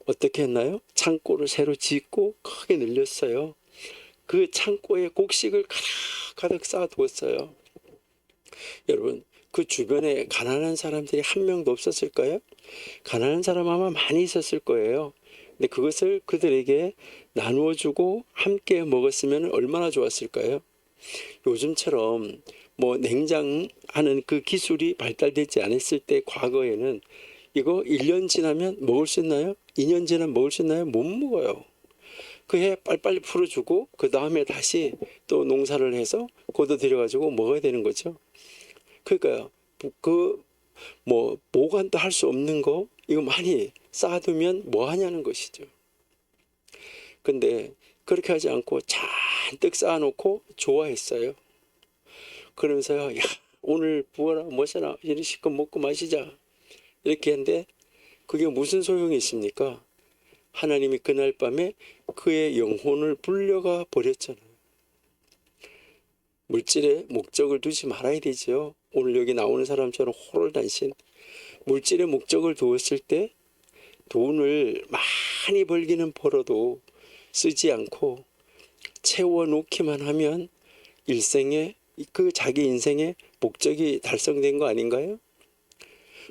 어떻게 했나요? 창고를 새로 짓고 크게 늘렸어요. 그 창고에 곡식을 가득 쌓아두었어요. 여러분 그 주변에 가난한 사람들이 한 명도 없었을까요? 가난한 사람 아마 많이 있었을 거예요. 근데 그것을 그들에게 나누어주고 함께 먹었으면 얼마나 좋았을까요? 요즘처럼 뭐 냉장하는 그 기술이 발달되지 않았을 때 과거에는 이거 1년 지나면 먹을 수 있나요? 2년 지나면 먹을 수 있나요? 못 먹어요. 그 해 빨리빨리 풀어주고 그 다음에 다시 또 농사를 해서 걷어들여가지고 먹어야 되는 거죠. 그러니까요. 뭐 보관도 할 수 없는 거 이거 많이 쌓아두면 뭐 하냐는 것이죠. 근데 그렇게 하지 않고 잔뜩 쌓아놓고 좋아했어요. 그러면서요, 야 오늘 부어라 뭐시나 이리 실컷 먹고 마시자 이렇게 했는데 그게 무슨 소용이 있습니까? 하나님이 그날 밤에 그의 영혼을 불려가 버렸잖아요. 물질에 목적을 두지 말아야 되죠. 오늘 여기 나오는 사람처럼 호롤단신 물질에 목적을 두었을 때 돈을 많이 벌기는 벌어도 쓰지 않고 채워놓기만 하면 일생에 그 자기 인생의 목적이 달성된 거 아닌가요?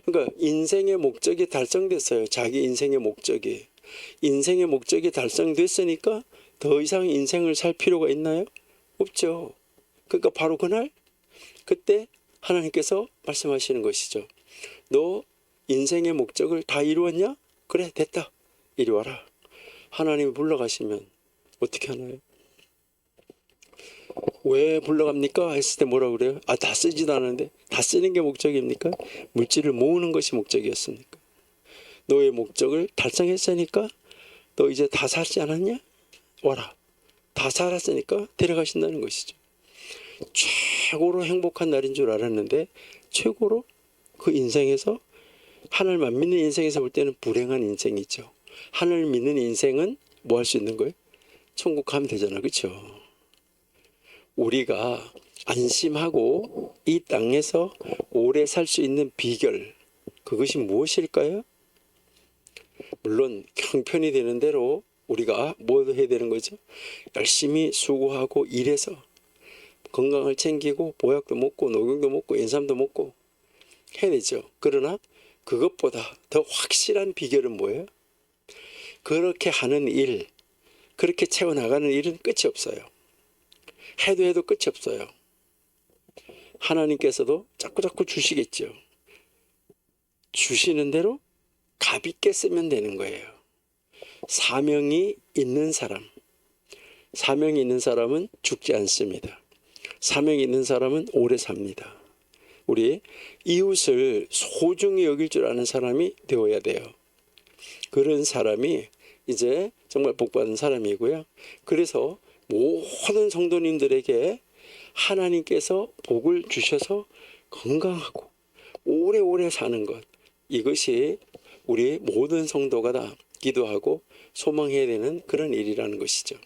그러니까 인생의 목적이 달성됐어요. 자기 인생의 목적이. 인생의 목적이 달성됐으니까 더 이상 인생을 살 필요가 있나요? 없죠. 그러니까 바로 그날 그때 하나님께서 말씀하시는 것이죠. 너 인생의 목적을 다 이루었냐? 그래 됐다. 이리 와라. 하나님이 불러가시면 어떻게 하나요? 왜 불러갑니까? 했을 때 뭐라고 그래요? 다 쓰지도 않았는데. 다 쓰는 게 목적입니까? 물질을 모으는 것이 목적이었습니까? 너의 목적을 달성했으니까 너 이제 다 살지 않았냐? 와라. 다 살았으니까 데려가신다는 것이죠. 최고로 행복한 날인 줄 알았는데 최고로 그 인생에서 하늘만 믿는 인생에서 볼 때는 불행한 인생이죠. 하늘 믿는 인생은 뭐 할 수 있는 거예요? 천국 가면 되잖아. 그렇죠? 우리가 안심하고 이 땅에서 오래 살 수 있는 비결, 그것이 무엇일까요? 물론 형편이 되는 대로 우리가 뭐 해야 되는 거죠? 열심히 수고하고 일해서 건강을 챙기고 보약도 먹고 녹용도 먹고 인삼도 먹고 해야 되죠. 그러나 그것보다 더 확실한 비결은 뭐예요? 그렇게 하는 일, 그렇게 채워나가는 일은 끝이 없어요. 해도 끝이 없어요. 하나님께서도 자꾸 주시겠죠. 주시는 대로 가볍게 쓰면 되는 거예요. 사명이 있는 사람은 죽지 않습니다. 사명이 있는 사람은 오래 삽니다. 우리 이웃을 소중히 여길 줄 아는 사람이 되어야 돼요. 그런 사람이 이제 정말 복받은 사람이고요. 그래서 모든 성도님들에게 하나님께서 복을 주셔서 건강하고 오래오래 사는 것, 이것이 우리 모든 성도가 다 기도하고 소망해야 되는 그런 일이라는 것이죠.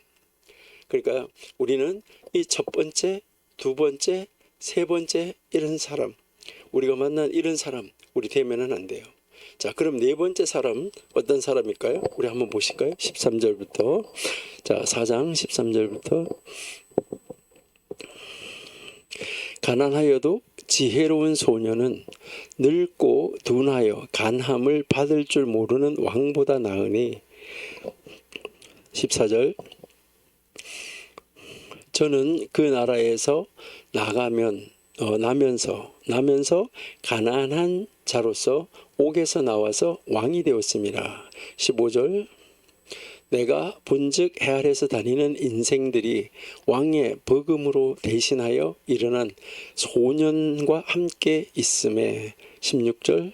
그러니까 우리는 이 첫 번째, 두 번째, 세 번째 이런 사람, 우리가 만난 이런 사람 우리 되면은 안 돼요. 자, 그럼 네 번째 사람 어떤 사람일까요? 우리 한번 보실까요? 13절부터. 자, 4장 13절부터. 가난하여도 지혜로운 소년은 늙고 둔하여 간함을 받을 줄 모르는 왕보다 나으니 14절 저는 그 나라에서 나면서 가난한 자로서 옥에서 나와서 왕이 되었습니다. 15절 내가 본즉 해 아래서 다니는 인생들이 왕의 버금으로 대신하여 일어난 소년과 함께 있음에 16절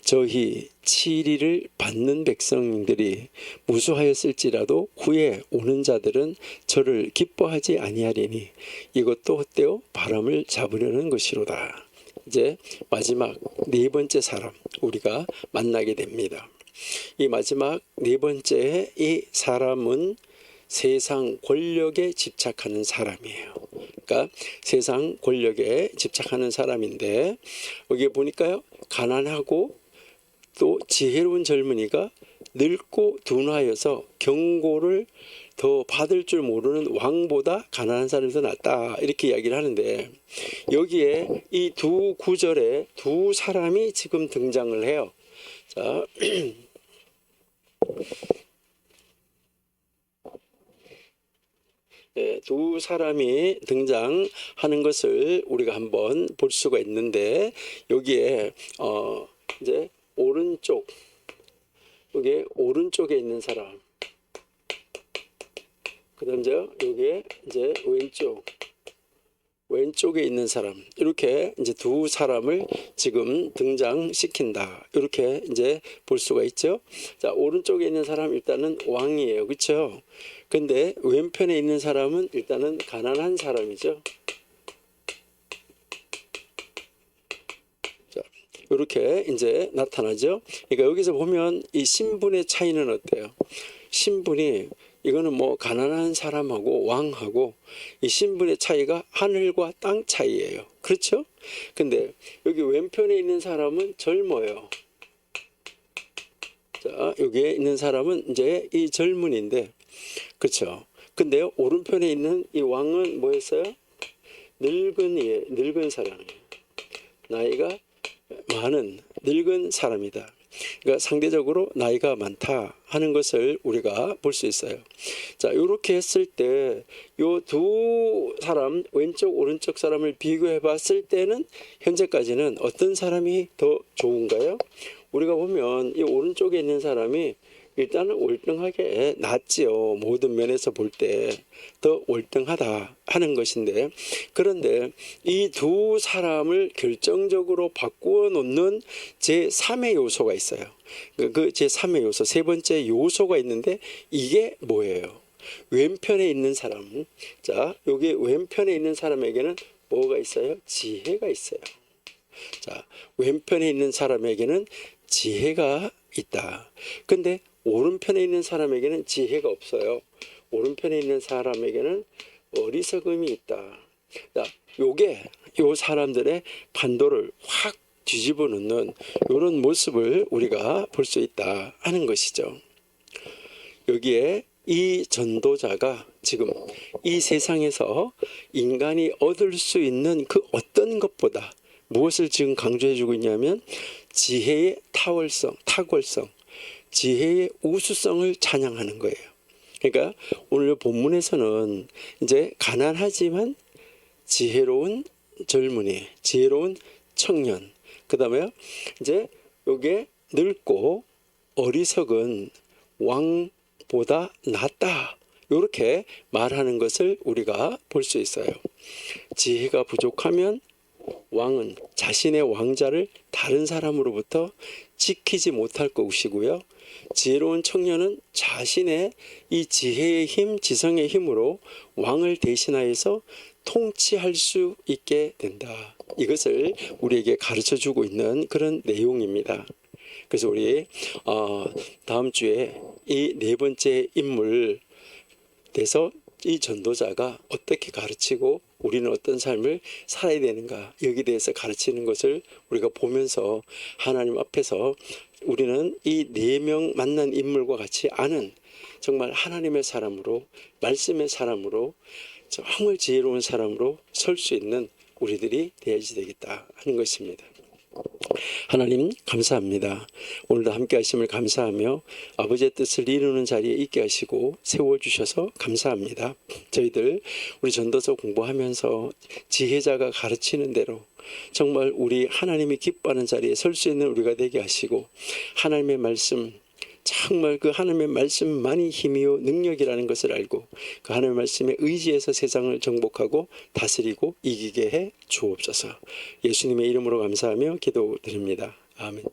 저희 치리를 받는 백성들이 무수하였을지라도 후에 오는 자들은 저를 기뻐하지 아니하리니 이것도 헛되어 바람을 잡으려는 것이로다. 이제 마지막 네 번째 사람 우리가 만나게 됩니다. 이 마지막 네 번째 이 사람은 세상 권력에 집착하는 사람이에요. 그러니까 세상 권력에 집착하는 사람인데 여기 보니까요 가난하고 또 지혜로운 젊은이가 늙고 둔하여서 경고를 더 받을 줄 모르는 왕보다 가난한 사람이 더 낫다 이렇게 이야기를 하는데 여기에 이 두 구절에 두 사람이 지금 등장을 해요. 자, 네, 두 사람이 등장하는 것을 우리가 한번 볼 수가 있는데 여기에 이제 오른쪽 여기 오른쪽에 있는 사람 그다음 여기에 이제 왼쪽에 있는 사람 이렇게 이제 두 사람을 지금 등장시킨다 이렇게 이제 볼 수가 있죠. 자 오른쪽에 있는 사람 일단은 왕이에요, 그렇죠? 근데 왼편에 있는 사람은 일단은 가난한 사람이죠. 자 이렇게 이제 나타나죠. 그러니까 여기서 보면 이 신분의 차이는 어때요? 신분이 이거는 뭐 가난한 사람하고 왕하고 이 신분의 차이가 하늘과 땅 차이예요. 그렇죠? 근데 여기 왼편에 있는 사람은 젊어요. 자, 여기에 있는 사람은 이제 이 젊은인데 그렇죠? 근데 오른편에 있는 이 왕은 뭐였어요? 늙은 사람이에요. 나이가 많은 늙은 사람이다. 그러니까 상대적으로 나이가 많다 하는 것을 우리가 볼 수 있어요. 자, 이렇게 했을 때 요 두 사람 왼쪽 오른쪽 사람을 비교해 봤을 때는 현재까지는 어떤 사람이 더 좋은가요? 우리가 보면 이 오른쪽에 있는 사람이 일단은 월등하게 낫지요. 모든 면에서 볼 때 더 월등하다 하는 것인데 그런데 이 두 사람을 결정적으로 바꾸어 놓는 제3의 요소가 있어요. 그 제3의 요소 세 번째 요소가 있는데 이게 뭐예요? 왼편에 있는 사람 자 여기 왼편에 있는 사람에게는 뭐가 있어요? 지혜가 있어요. 자 왼편에 있는 사람에게는 지혜가 있다. 근데 오른편에 있는 사람에게는 지혜가 없어요. 오른편에 있는 사람에게는 어리석음이 있다. 자, 요 사람들의 판도를 확 뒤집어 놓는 이런 모습을 우리가 볼 수 있다 하는 것이죠. 여기에 이 전도자가 지금 이 세상에서 인간이 얻을 수 있는 그 어떤 것보다 무엇을 지금 강조해 주고 있냐면 지혜의 탁월성, 지혜의 우수성을 찬양하는 거예요. 그러니까 오늘 본문에서는 이제 가난하지만 지혜로운 젊은이, 지혜로운 청년, 그 다음에 이제 요게 늙고 어리석은 왕보다 낫다. 이렇게 말하는 것을 우리가 볼 수 있어요. 지혜가 부족하면 왕은 자신의 왕자를 다른 사람으로부터 지키지 못할 것이고요. 지혜로운 청년은 자신의 이 지혜의 힘, 지성의 힘으로 왕을 대신하여서 통치할 수 있게 된다. 이것을 우리에게 가르쳐주고 있는 그런 내용입니다. 그래서 우리 다음 주에 이 네 번째 인물 돼서 이 전도자가 어떻게 가르치고 우리는 어떤 삶을 살아야 되는가 여기에 대해서 가르치는 것을 우리가 보면서 하나님 앞에서 우리는 이 4명 만난 인물과 같이 아는 정말 하나님의 사람으로 말씀의 사람으로 정말 지혜로운 사람으로 설 수 있는 우리들이 되어야지 되겠다 하는 것입니다. 하나님 감사합니다. 오늘도 함께 하심을 감사하며 아버지의 뜻을 이루는 자리에 있게 하시고 세워주셔서 감사합니다. 저희들 우리 전도서 공부하면서 지혜자가 가르치는 대로 정말 우리 하나님이 기뻐하는 자리에 설 수 있는 우리가 되게 하시고 하나님의 말씀 정말 그 하나님의 말씀만이 힘이요 능력이라는 것을 알고 그 하나님의 말씀에 의지해서 세상을 정복하고 다스리고 이기게 해 주옵소서. 예수님의 이름으로 감사하며 기도드립니다. 아멘.